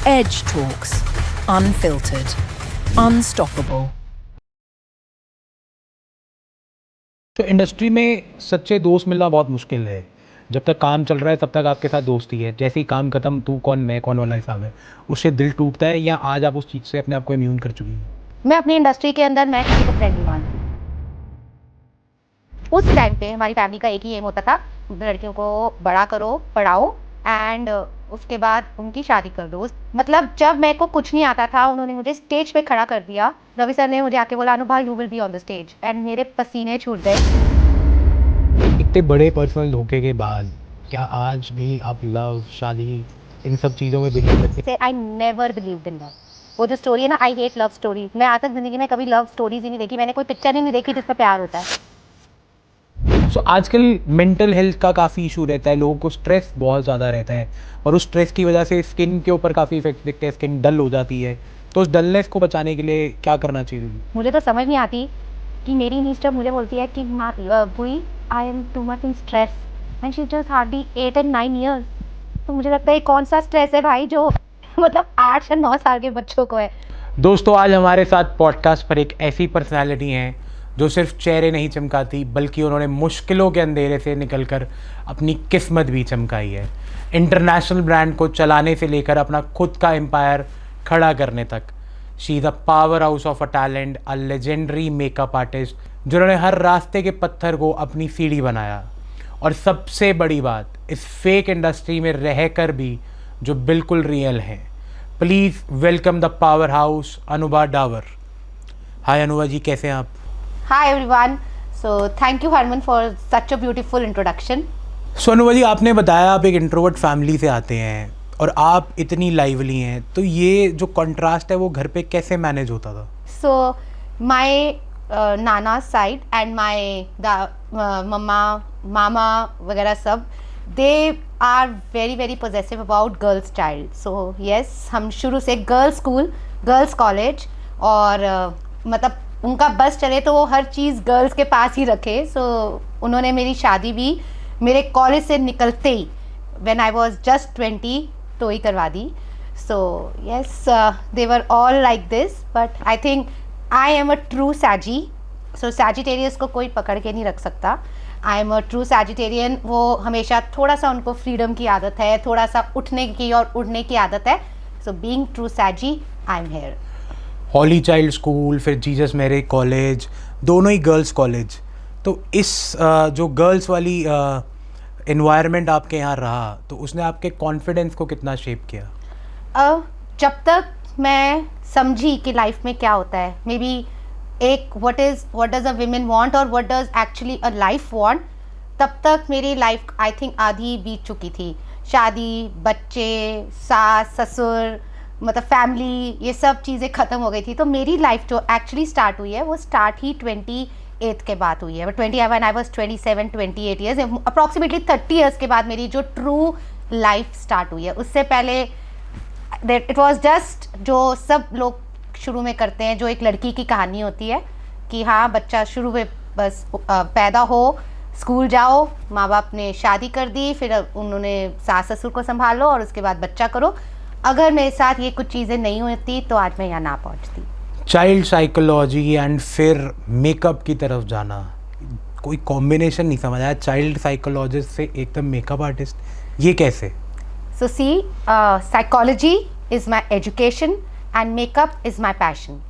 Edge Talks, unfiltered, unstoppable. तो industry में सच्चे दोस्त मिलना बहुत मुश्किल है। जब तक काम चल रहा है तब तक आपके साथ दोस्ती है, जैसे ही काम खत्म तू कौन मैं कौन वाला हिसाब है, उससे दिल टूटता है। या आज आप उस चीज़ से अपने आप को इम्यून कर चुकी हैं? मैं अपनी इंडस्ट्री के अंदर मैं किसी को फ्रेंड नहीं मानती। उस टाइम पे हमारी फैमिली का एक ही एम होता था, लड़कियों को बड़ा करो, पढ़ाओ एंड उसके बाद उनकी शादी कर दो। मतलब जब मेरे को कुछ नहीं आता था, उन्होंने मुझे स्टेज पे खड़ा कर दिया। रवि सर ने मुझे आके बोला, Anubha you will be on the stage, and मेरे पसीने छूट गए। इतने बड़े पर्सनल धोखे के बाद क्या आज भी आप लव, शादी, इन सब चीज़ों में बिलीव करते हैं? I never believed in love. वो जो स्टोरी है ना, आई हेट लव स्टोरी। मैं आज तक जिंदगी में कभी लव स्टोरीज ही नहीं देखी। मैंने कोई पिक्चर ही नहीं देखी जिसमें प्यार होता है। सो आजकल मेंटल हेल्थ का काफ़ी इशू रहता है, लोगों को स्ट्रेस बहुत ज़्यादा रहता है और उस स्ट्रेस की वजह से स्किन के ऊपर काफ़ी इफेक्ट दिखते हैं, स्किन डल हो जाती है। तो उस डलनेस को बचाने के लिए क्या करना चाहिए? मुझे तो समझ नहीं आती कि मेरी नीज जब मुझे बोलती है कि बुई I am too much in stress and she just hardly 8 and 9 years। तो मुझे लगता है कौन सा स्ट्रेस है भाई जो मतलब 8 या 9 साल के बच्चों को है। दोस्तों, आज हमारे साथ पॉडकास्ट पर एक ऐसी पर्सनालिटी हैं जो सिर्फ चेहरे नहीं चमकाती, बल्कि उन्होंने मुश्किलों के अंधेरे से निकलकर अपनी किस्मत भी चमकाई है। इंटरनेशनल ब्रांड को चलाने से लेकर अपना खुद का एम्पायर खड़ा करने तक। She is a power house of a talent, a legendary makeup artist जिन्होंने हर रास्ते के पत्थर को अपनी सीढ़ी बनाया। और सबसे बड़ी बात, इस फेक इंडस्ट्री में रहकर भी जो बिल्कुल रियल हैं। Please welcome the powerhouse Anubha Dawar. Hi Anubha ji, कैसे हैं आप? Hi everyone, so thank you Harman for such a beautiful introduction. सो अनुभा जी, आपने बताया आप एक इंट्रोवर्ट फैमिली से आते हैं और आप इतनी लाइवली हैं, तो ये जो कंट्रास्ट है वो घर पे कैसे मैनेज होता था? So my Nana's side and my mama वगैरह सब, they are very very possessive about girls child. So yes, हम शुरू से गर्ल्स स्कूल, गर्ल्स कॉलेज और मतलब उनका बस चले तो वो हर चीज़ गर्ल्स के पास ही रखे। सो उन्होंने मेरी शादी भी मेरे कॉलेज से निकलते ही व्हेन आई वाज जस्ट 20 तो ही करवा दी। So yes, they were all like this, but I think I am a true Sagi. So Sagittarius को कोई पकड़ के नहीं रख सकता। I am a true Sagittarian. वो हमेशा थोड़ा सा उनको फ्रीडम की आदत है, थोड़ा सा उठने की और उड़ने की आदत है। So being true Sagi, I am here. Holy Child School, फिर जीसस मैरी कॉलेज, दोनों ही गर्ल्स कॉलेज। तो इस जो गर्ल्स वाली इन्वायरमेंट आपके यहाँ रहा, तो उसने आपके कॉन्फिडेंस को कितना शेप किया? जब तक मैं समझी कि लाइफ में क्या होता है, मे बी एक what does a women want और what does actually a life want, तब तक मेरी लाइफ आई थिंक आधी बीत चुकी थी। शादी, बच्चे, सास ससुर, मतलब फैमिली, ये सब चीज़ें ख़त्म हो गई थी। तो मेरी लाइफ जो एक्चुअली स्टार्ट हुई है वो स्टार्ट ही 28 के बाद हुई है। But 20 I was 27 28 years, approximately 30 years के बाद मेरी जो ट्रू लाइफ स्टार्ट हुई है। उससे पहले इट वॉज जस्ट जो सब लोग शुरू में करते हैं, जो एक लड़की की कहानी होती है कि हाँ बच्चा शुरू में बस पैदा हो, स्कूल जाओ, माँ बाप ने शादी कर दी, फिर उन्होंने सास ससुर को संभालो और उसके बाद बच्चा करो। अगर मेरे साथ ये कुछ चीज़ें नहीं होती तो आज मैं यहाँ ना पहुँचती। चाइल्ड साइकोलॉजी एंड फिर मेकअप की तरफ जाना, कोई कॉम्बिनेशन नहीं समझ आया। चाइल्ड साइकोलॉजिस्ट से एकदम मेकअप आर्टिस्ट, ये कैसे? So see, psychology is my education and makeup is my passion.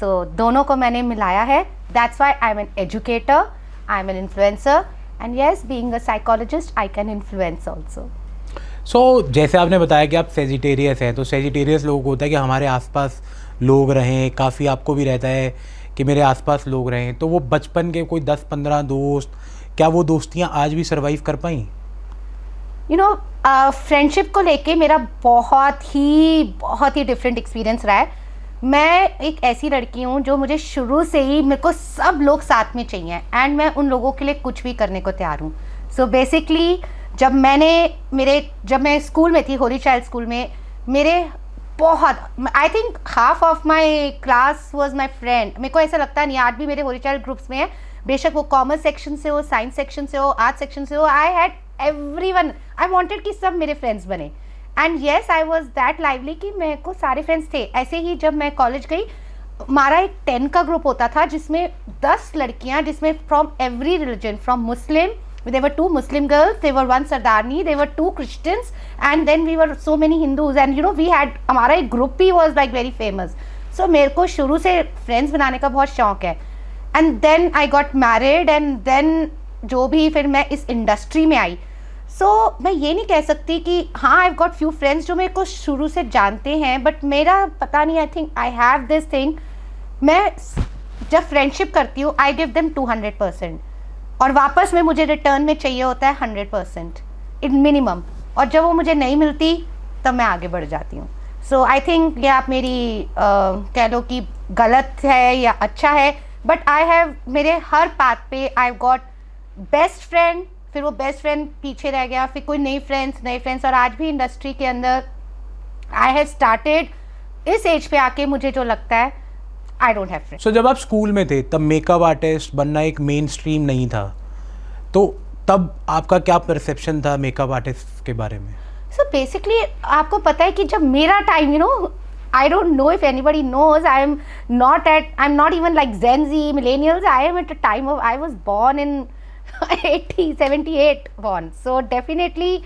So दोनों को मैंने मिलाया है। That's why I am an educator, I am an influencer, and yes, being a psychologist I can influence also. So जैसे आपने बताया कि आप सेजिटेरियस हैं, तो सेजिटेरियस लोगों को होता है कि हमारे आसपास लोग रहें, काफ़ी आपको भी रहता है कि मेरे आसपास लोग रहें। तो वो बचपन के कोई 10-15 दोस्त, क्या वो दोस्तियाँ आज भी सर्वाइव कर पाई? यू नो, फ्रेंडशिप को लेके मेरा बहुत ही डिफरेंट एक्सपीरियंस रहा है। मैं एक ऐसी लड़की हूँ जो मुझे शुरू से ही, मेरे को सब लोग साथ में चाहिए एंड मैं उन लोगों के लिए कुछ भी करने को तैयार हूँ। सो बेसिकली जब मैं स्कूल में थी, होली चाइल्ड स्कूल में, मेरे बहुत, I think half of my class was my friend. मेरे को ऐसा लगता नहीं, आज भी मेरे होली चाइल्ड ग्रुप्स में है, बेशक वो कॉमर्स सेक्शन से हो, साइंस सेक्शन से हो, आर्ट सेक्शन से हो, I had everyone, I wanted कि सब मेरे फ्रेंड्स बने। And yes I was that lively कि मेरे को सारे फ्रेंड्स थे. ऐसे ही जब मैं कॉलेज गई, हमारा एक 10 का ग्रुप होता था जिसमें 10 लड़कियां, जिसमें from every religion, from Muslim, there were 2 Muslim girls, there were 1 Sardani, there were 2 Christians, and then we were so many Hindus, and you know we had, हमारा एक ग्रुप भी was like very famous. So मेरे को शुरू से friends बनाने का बहुत शौक है. And then I got married, and then जो भी फिर मैं इस इंडस्ट्री में आई, सो मैं ये नहीं कह सकती कि हाँ आई गॉट फ्यू फ्रेंड्स जो मेरे को शुरू से जानते हैं, बट मेरा पता नहीं, आई think I have this thing, मैं जब फ्रेंडशिप करती हूँ आई गिव देम 200%, और वापस में मुझे रिटर्न में चाहिए होता है 100% इन मिनिमम, और जब वो मुझे नहीं मिलती तब मैं आगे बढ़ जाती हूँ. सो आई थिंक ये आप मेरी कह लो कि गलत है या अच्छा है, बट आई हैव, मेरे हर पाथ पे आई गॉट बेस्ट फ्रेंड, फिर वो बेस्ट फ्रेंड पीछे रह गया, फिर कोई नए फ्रेंड्स, और आज भी इंडस्ट्री के अंदर आई हैव स्टार्टेड इस एज पे आके मुझे जो लगता है आई डोंट हैव फ्रेंड्स. सो जब आप स्कूल में थे तब मेकअप आर्टिस्ट बनना एक मेन स्ट्रीम नहीं था, तो तब आपका क्या परसेप्शन था मेकअप आर्टिस्ट के बारे में? सो बेसिकली आपको पता है कि जब मेरा time, you know, I don't know if anybody knows, I'm not even like Gen Z, millennials. I am at a time of, I was born in 78 born. So definitely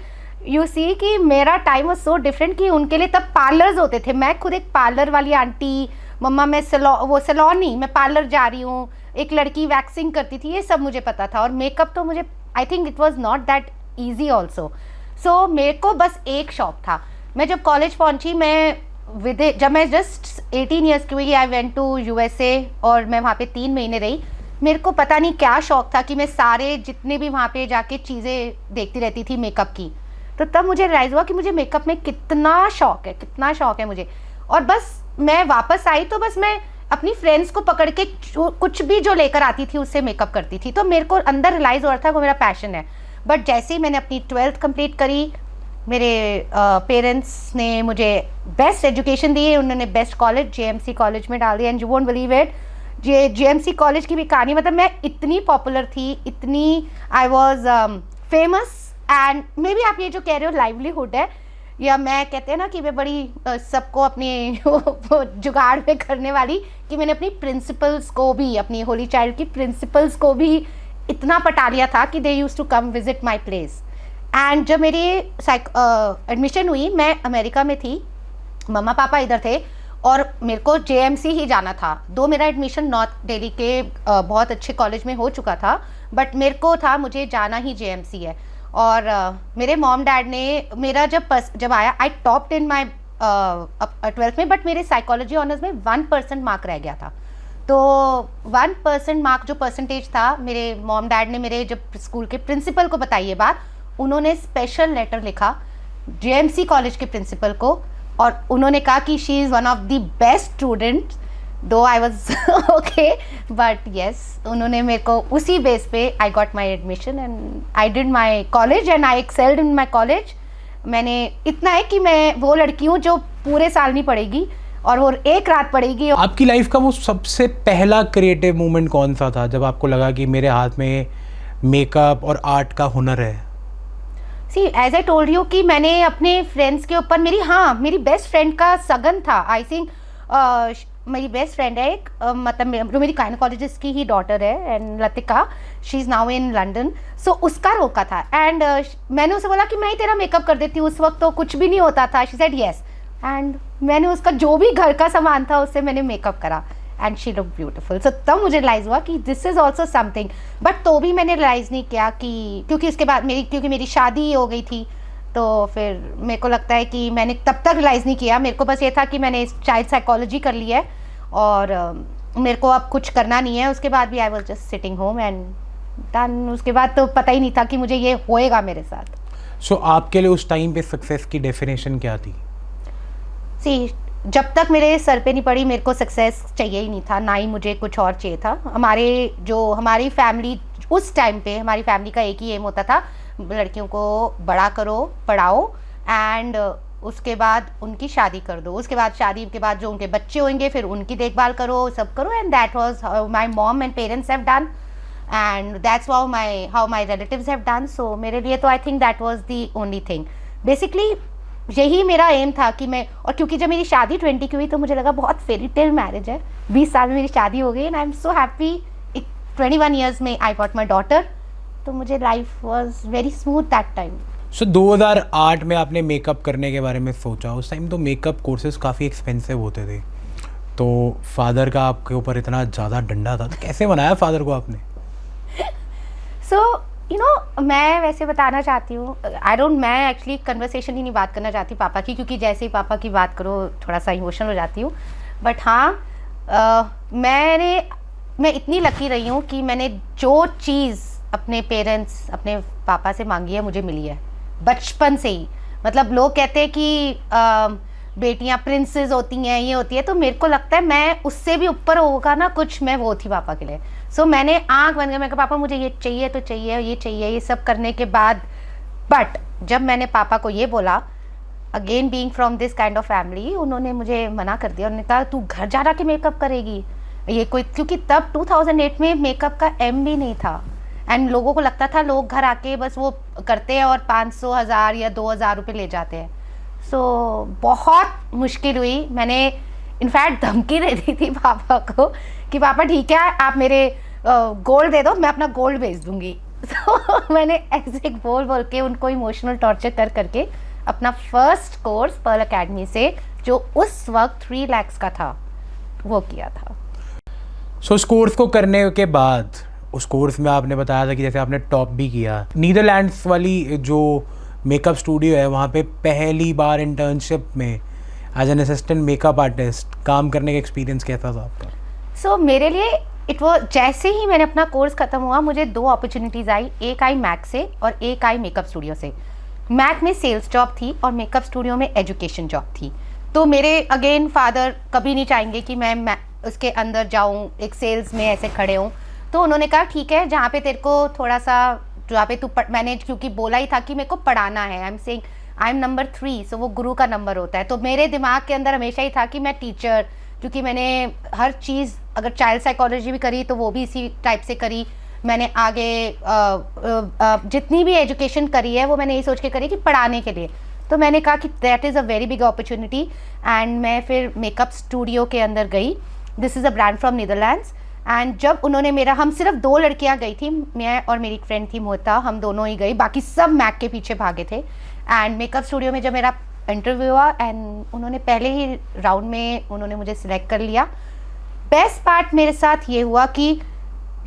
you see कि मेरा time was so different कि उनके लिए तब parlours होते थे. मैं खुद एक पार्लर वाली आंटी, मम्मा मैं सैलून नहीं, मैं पार्लर जा रही हूँ, एक लड़की वैक्सिंग करती थी, ये सब मुझे पता था. और मेकअप तो मुझे, I think it was not that easy also. So मेरे को बस एक शौक था. मैं जब कॉलेज पहुँची, मैं जब मैं जस्ट 18 ईयर्स की हुई, आई वेंट टू USA, और मैं वहाँ पे 3 महीने रही. मेरे को पता नहीं क्या शौक था कि मैं सारे जितने भी वहाँ पे जाके चीज़ें देखती रहती थी मेकअप की. तो तब मुझे रियलाइज़ हुआ कि मुझे मेकअप में कितना शौक है मुझे. और बस मैं वापस आई तो बस मैं अपनी फ्रेंड्स को पकड़ के कुछ भी जो लेकर आती थी उससे मेकअप करती थी. तो मेरे को अंदर रियलाइज़ हो रहा था वो मेरा पैशन है. बट जैसे ही मैंने अपनी 12th कंप्लीट करी, मेरे पेरेंट्स ने मुझे बेस्ट एजुकेशन दी, उन्होंने बेस्ट कॉलेज JMC कॉलेज में डाल दिया. And you won't believe it, JMC college की भी कहानी, मतलब मैं इतनी पॉपुलर थी, इतनी I was famous. And may be आप ये जो कह रहे हो लाइवलीहुड है, या मैं कहते हैं ना कि मैं बड़ी सबको अपनी जुगाड़ में करने वाली, कि मैंने अपनी प्रिंसिपल्स को भी, अपनी होली चाइल्ड की प्रिंसिपल्स को भी इतना पटा लिया था कि they used to come visit my place. And जब मेरी एडमिशन हुई, मैं अमेरिका में थी, मम्मा पापा इधर थे, और मेरे को JMC ही जाना था. दो मेरा एडमिशन नॉर्थ दिल्ली के बहुत अच्छे कॉलेज में हो चुका था, बट मेरे को था मुझे जाना ही JMC है. और मेरे मॉम डैड ने मेरा जब आया, आई टॉप्ड इन माई 12th में, बट मेरे साइकोलॉजी ऑनर्स में 1% मार्क रह गया था. तो 1% मार्क जो परसेंटेज था, मेरे मॉम डैड ने मेरे जब स्कूल के प्रिंसिपल को बताई ये बात, उन्होंने स्पेशल लेटर लिखा JMC कॉलेज के प्रिंसिपल को, और उन्होंने कहा कि she is one of the best student. Though I was okay, but yes, उन्होंने मेरे को उसी बेस पे I got my admission and I did my college and I excelled in my college. मैंने इतना है कि मैं वो लड़की हूँ जो पूरे साल नहीं पढ़ेगी और वो एक रात पढ़ेगी. आपकी लाइफ का वो सबसे पहला क्रिएटिव मोमेंट कौन सा था जब आपको लगा कि मेरे हाथ में मेकअप और आर्ट का हुनर है? सी एज आई टोल्ड यू कि मैंने अपने फ्रेंड्स के ऊपर, मेरी बेस्ट फ्रेंड का सगन था. आई थिंक मेरी बेस्ट फ्रेंड है एक, मतलब जो मेरी गायनेकोलॉजिस्ट की ही डॉटर है, and Latika, she is now in London. So उसका रोका था, एंड मैंने उसे बोला कि मैं ही तेरा मेकअप कर देती हूँ. उस वक्त तो कुछ भी नहीं होता था. शी सेड येस, एंड मैंने उसका जो भी घर का सामान था उससे मैंने मेकअप करा, एंड शी लुक ब्यूटीफुल. सो तब मुझे रियलाइज़ हुआ कि this is also something. But तो भी मैंने रियलाइज़ नहीं किया कि, क्योंकि उसके बाद क्योंकि मेरी शादी हो गई थी, तो फिर मेरे को लगता है कि मैंने तब तक रियलाइज़ नहीं किया. मेरे को बस ये था कि मैंने चाइल्ड साइकोलॉजी कर ली है और मेरे को अब कुछ करना नहीं है. उसके बाद भी I was just sitting home and done. उसके बाद तो पता ही नहीं था कि मुझे ये होएगा मेरे साथ. सो आपके लिए उस टाइम पे सक्सेस की डेफिनेशन क्या थी? सी, जब तक मेरे सर पे नहीं पड़ी मेरे को सक्सेस चाहिए ही नहीं था, ना ही मुझे कुछ और चाहिए था. हमारी फैमिली उस टाइम पे, हमारी फैमिली का एक ही एम होता था, लड़कियों को बड़ा करो, पढ़ाओ, एंड उसके बाद उनकी शादी कर दो. उसके बाद शादी के बाद जो उनके बच्चे होंगे फिर उनकी देखभाल करो, सब करो. And that was my mom and parents have done, and that's how my relatives have done. So मेरे लिए तो I think that was the only thing. Basically यही मेरा एम था कि मैं, और क्योंकि जब मेरी शादी 20 की हुई तो मुझे लगा बहुत फेरी टेल मैरिज है, 20 साल में मेरी शादी हो गई and I am so happy. 21 years में आई गॉट माई डॉटर, तो मुझे life was very smooth that time. So 2008 में आपने मेकअप करने के बारे में सोचा, उस टाइम तो मेकअप कोर्सेज काफ़ी एक्सपेंसिव होते थे, तो फादर का आपके ऊपर इतना ज़्यादा डंडा था, तो कैसे बनाया फादर को आपने? सो यू नो, मैं वैसे बताना चाहती हूँ, मैं एक्चुअली कन्वर्सेशन ही नहीं बात करना चाहती पापा की, क्योंकि जैसे ही पापा की बात करो थोड़ा सा इमोशनल हो जाती हूँ। बट हाँ, मैं इतनी लकी रही हूँ कि मैंने जो चीज़ अपने पेरेंट्स, अपने पापा से मांगी है, मुझे मिली है बचपन से ही। मतलब लोग कहते हैं कि बेटियां प्रिंसेस होती हैं, ये होती है, तो मेरे को लगता है मैं उससे भी ऊपर होगा ना कुछ, मैं वो थी पापा के लिए। सो मैंने आंख बंद कर, मैं कहा पापा मुझे ये चाहिए तो चाहिए, ये चाहिए, ये सब करने के बाद, बट जब मैंने पापा को ये बोला, again being from this kind of family, उन्होंने मुझे मना कर दिया। उन्होंने कहा तू घर जा रहा के मेकअप करेगी, ये कोई, क्योंकि तब 2008 में मेकअप का एम भी नहीं था एंड लोगों को लगता था लोग घर आके बस वो करते हैं और 500, 1000 या 2000 रुपये ले जाते हैं। सो बहुत मुश्किल हुई। मैंने इनफैक्ट धमकी दे दी थी पापा को कि पापा ठीक है, आप मेरे गोल्ड दे दो, मैं अपना गोल्ड बेच दूंगी। तो मैंने ऐसे बोल के उनको इमोशनल टॉर्चर करके अपना फर्स्ट कोर्स पर्ल अकेडमी से, जो उस वक्त 3 lakhs का था, वो किया था। सो उस कोर्स को करने के बाद, उस कोर्स में आपने बताया था कि जैसे आपने टॉप भी किया, नीदरलैंड्स वाली जो मेकअप स्टूडियो है वहाँ पे पहली बार इंटर्नशिप में as an assistant makeup artist काम करने का एक्सपीरियंस कैसा था आपका? सो मेरे लिए इट वो, जैसे ही मैंने अपना कोर्स ख़त्म हुआ, मुझे 2 अपॉर्चुनिटीज़ आई, एक आई मैक से और एक आई मेकअप स्टूडियो से। मैक में सेल्स जॉब थी और मेकअप स्टूडियो में एजुकेशन जॉब थी। तो मेरे अगेन फादर कभी नहीं चाहेंगे कि मैं उसके अंदर जाऊँ, एक सेल्स में ऐसे खड़े हूँ। तो उन्होंने कहा ठीक है, जहाँ पे तेरे को थोड़ा सा, जहाँ पे तू मैंने क्योंकि बोला ही था कि मेरे को पढ़ाना है, I am saying I am number 3, सो वो गुरु का नंबर होता है। तो मेरे दिमाग के अंदर हमेशा ही था कि मैं टीचर, क्योंकि मैंने हर चीज़, अगर चाइल्ड साइकोलॉजी भी करी तो वो भी इसी टाइप से करी। मैंने आगे जितनी भी एजुकेशन करी है वो मैंने यही सोच के करी कि पढ़ाने के लिए। तो मैंने कहा कि that is a very big opportunity and मैं फिर मेकअप स्टूडियो के अंदर गई। This is a brand from Netherlands. And जब उन्होंने मेरा, हम सिर्फ 2 लड़कियां गई थी, मैं और मेरी फ्रेंड थी मोहिता, हम दोनों ही गई, बाकी सब मैक के पीछे भागे थे। एंड मेकअप स्टूडियो में जब मेरा इंटरव्यू हुआ एंड उन्होंने पहले ही राउंड में उन्होंने मुझे सिलेक्ट कर लिया। बेस्ट पार्ट मेरे साथ ये हुआ कि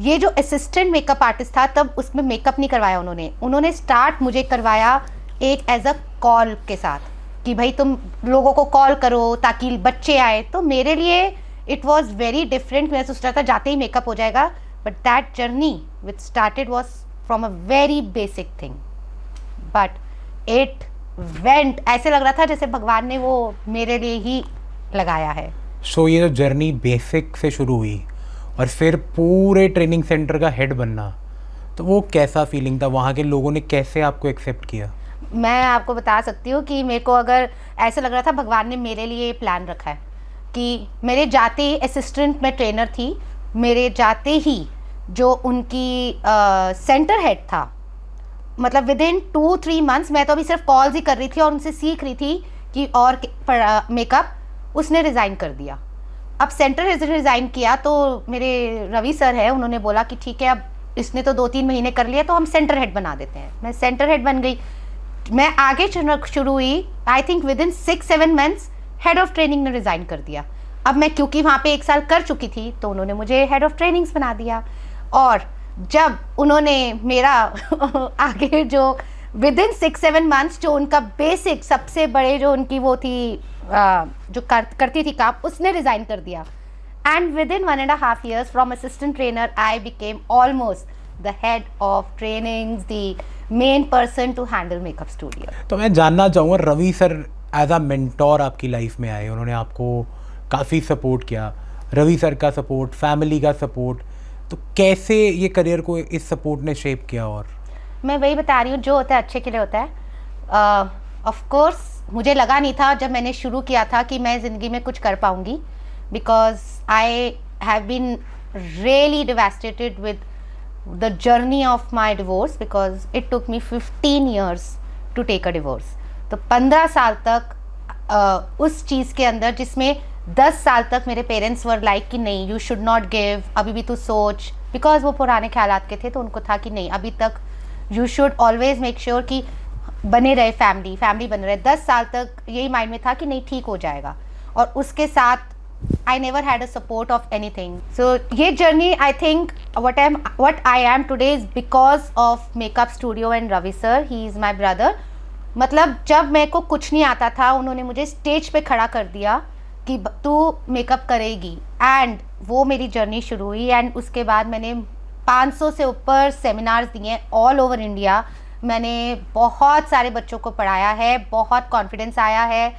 ये जो असिस्टेंट मेकअप आर्टिस्ट था, तब उसमें मेकअप नहीं करवाया उन्होंने स्टार्ट मुझे करवाया एक एज अ कॉल के साथ, कि भाई तुम लोगों को कॉल करो ताकि बच्चे आए। तो मेरे लिए इट वॉज वेरी डिफरेंट। मैं सोच रहा था जाते ही मेकअप हो जाएगा, but that journey which started was from a very basic thing, but it went, ऐसे लग रहा था जैसे भगवान ने वो मेरे लिए ही लगाया है। सो ये जो जर्नी बेसिक से शुरू हुई और फिर पूरे ट्रेनिंग सेंटर का हेड बनना, तो वो कैसा फीलिंग था? वहाँ के लोगों ने कैसे आपको एक्सेप्ट किया? मैं आपको बता सकती हूँ कि मेरे को अगर ऐसे लग रहा था भगवान ने मेरे लिए प्लान रखा है कि मेरे जाते ही, असिस्टेंट में ट्रेनर थी, मेरे जाते ही जो उनकी सेंटर हेड था, मतलब विद इन 2-3 मंथ्स, मैं तो अभी सिर्फ कॉल्स ही कर रही थी और उनसे सीख रही थी कि और मेकअप, उसने रिज़ाइन कर दिया। अब सेंटर हेड रिज़ाइन किया तो मेरे रवि सर है, उन्होंने बोला कि ठीक है, अब इसने तो 2-3 महीने कर लिया तो हम सेंटर हेड बना देते हैं। मैं सेंटर हेड बन गई। मैं आगे शुरू हुई, I think with in 6-7 months head of training ने रिज़ाइन कर दिया। अब मैं क्योंकि वहाँ पे 1 साल कर चुकी थी तो उन्होंने मुझे हेड ऑफ ट्रेनिंग्स बना दिया। और जब उन्होंने मेरा आगे जो विद इन 6-7 मंथ्स जो उनका बेसिक सबसे बड़े जो उनकी वो थी जो करती थी काम, उसने रिज़ाइन कर दिया। And within 1.5 years from assistant trainer I became almost the head of trainings, the main person to handle makeup studio. तो मैं जानना चाहूँगा, Ravi sir as a mentor आपकी लाइफ में आए, उन्होंने आपको काफ़ी सपोर्ट किया, रवि सर का सपोर्ट, फैमिली का सपोर्ट, तो कैसे ये करियर को इस सपोर्ट ने शेप किया? और मैं वही बता रही हूँ, जो होता है अच्छे के लिए होता है। ऑफ कोर्स मुझे लगा नहीं था जब मैंने शुरू किया था कि मैं ज़िंदगी में कुछ कर पाऊँगी, because I have been really devastated with the journey of my divorce, because it took me 15 years to take a divorce. तो 15 साल तक उस चीज़ के अंदर, जिसमें 10 साल तक मेरे पेरेंट्स वर लाइक कि नहीं यू शुड नॉट गिव, अभी भी तू सोच, बिकॉज वो पुराने ख्यालात के थे, तो उनको था कि नहीं अभी तक you should always make sure कि बने रहे फैमिली बने रहे। 10 साल तक यही माइंड में था कि नहीं ठीक हो जाएगा, और उसके साथ I never had a support of anything. So ये journey I think what I am today is because of makeup studio and Ravi sir, he is my brother. मतलब जब मेरे को कुछ नहीं आता था, उन्होंने मुझे स्टेज पे खड़ा कर दिया कि तू मेकअप करेगी, एंड वो मेरी जर्नी शुरू हुई। एंड उसके बाद मैंने 500 से ऊपर सेमिनार्स दिए ऑल ओवर इंडिया। मैंने बहुत सारे बच्चों को पढ़ाया है, बहुत कॉन्फिडेंस आया है।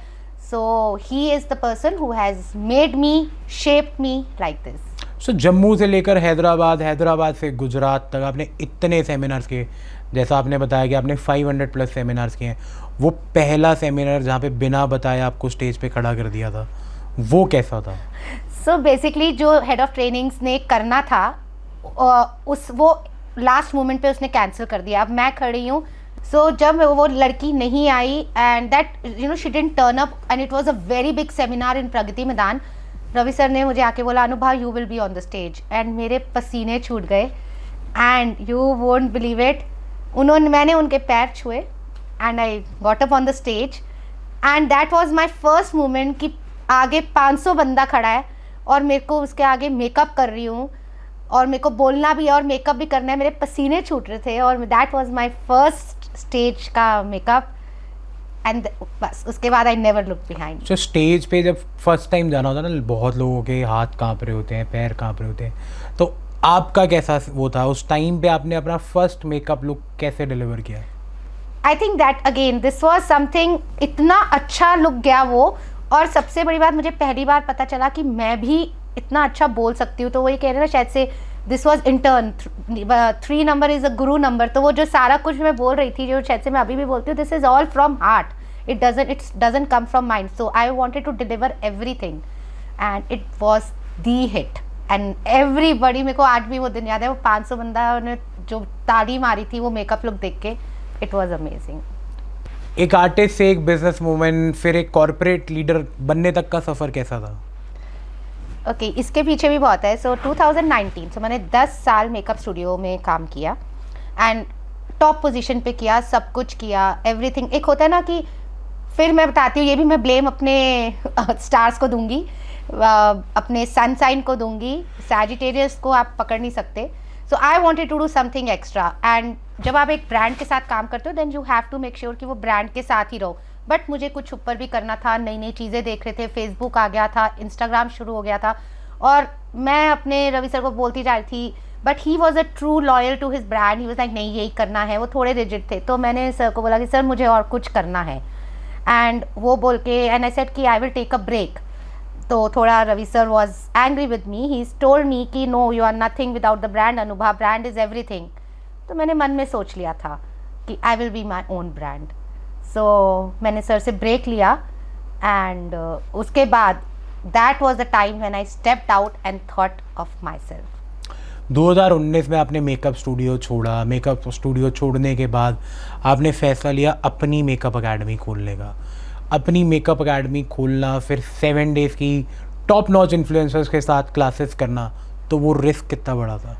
So he is the person who has made me, shaped me like this. So Jammu से लेकर हैदराबाद, हैदराबाद से गुजरात तक आपने इतने सेमिनार्स किए, जैसा आपने बताया कि आपने 500 प्लस सेमिनार्स किए हैं। वो पहला सेमिनार जहाँ पे बिना बताए आपको स्टेज पे खड़ा कर दिया था, वो कैसा था? सो बेसिकली जो हेड ऑफ ट्रेनिंग्स ने करना था वो लास्ट मोमेंट पे उसने कैंसिल कर दिया। अब मैं खड़ी हूँ, सो जब वो लड़की नहीं आई and that she didn't turn up, and it was a very big seminar in Pragati Maidan, Ravi sir ने मुझे आके बोला Anubha you will be on the stage, and मेरे पसीने छूट गए। And you won't believe it, मैंने उनके पैर छुए and I got up on the stage, and that was my first moment कि आगे 500 बंदा खड़ा है और मेरे को उसके आगे मेकअप कर रही हूँ, और मेरे को बोलना भी है और मेकअप भी करना है। मेरे पसीने छूट रहे थे, और that was my first stage का मेकअप, एंड बस उसके बाद I never look behind. So stage पे जब फर्स्ट टाइम जाना होता है ना, बहुत लोगों के हाथ काँप रहे होते हैं, पैर काँप रहे होते हैं, तो आपका कैसा वो था उस टाइम पे? आपने अपना फर्स्ट मेकअप लुक कैसे डिलीवर किया? आई think that again this was something, इतना अच्छा लुक गया वो। और सबसे बड़ी बात, मुझे पहली बार पता चला कि मैं भी इतना अच्छा बोल सकती हूँ। तो वही कह रहे हैं ना, शायद से this was intern, 3 number is a Guru number. तो वो जो सारा कुछ मैं बोल रही थी, जो शायद से मैं अभी भी बोलती हूँ, this is all from heart, it doesn't come from mind. So I wanted to deliver everything, and it was the hit, and everybody, मेरे को आज भी वो दिन याद है, वो 500 बंदा ने जो ताली मारी थी वो मेकअप लुक देख के, it was amazing. एक आर्टिस्ट से एक बिजनेस वूमेन, फिर एक कॉर्पोरेट लीडर बनने तक का सफ़र कैसा था? ओके, इसके पीछे भी बहुत है। सो 2019 से मैंने 10 साल मेकअप स्टूडियो में काम किया, एंड टॉप पोजीशन पे किया, सब कुछ किया, एवरीथिंग। एक होता है ना कि फिर मैं बताती हूँ, ये भी मैं ब्लेम अपने स्टार्स को दूंगी, अपने सन साइन को दूंगी, सैजिटेरियस को आप पकड़ नहीं सकते। So I wanted to do something extra, and जब आप एक ब्रांड के साथ काम करते हो then you have to make sure कि वो ब्रांड के साथ ही रहो। बट मुझे कुछ ऊपर भी करना था, नई नई चीज़ें देख रहे थे, फेसबुक आ गया था, इंस्टाग्राम शुरू हो गया था, और मैं अपने रवि सर को बोलती जा रही थी, but he was a true loyal to his brand. He was like नहीं यही करना है, वो थोड़े रिजिड थे। तो मैंने सर को बोला कि सर मुझे और कुछ करना है, एंड वो बोल के, एंड आई सेड कि I will take a break. तो थोड़ा Ravi sir was angry with me, he told me कि no you are nothing without the brand Anubha, brand is everything. तो मैंने मन में सोच लिया था कि I will be my own brand. So मैंने सर से ब्रेक लिया, एंड उसके बाद that was the time when I stepped out and thought of myself. 2019 में आपने मेकअप स्टूडियो छोड़ा। मेकअप स्टूडियो छोड़ने के बाद आपने फैसला लिया अपनी मेकअप एकेडमी खोलने का। अपनी मेकअप एकेडमी खोलना, फिर 7 डेज़ की टॉप नॉच इन्फ्लुएंसर्स के साथ क्लासेस करना, तो वो रिस्क कितना बड़ा था?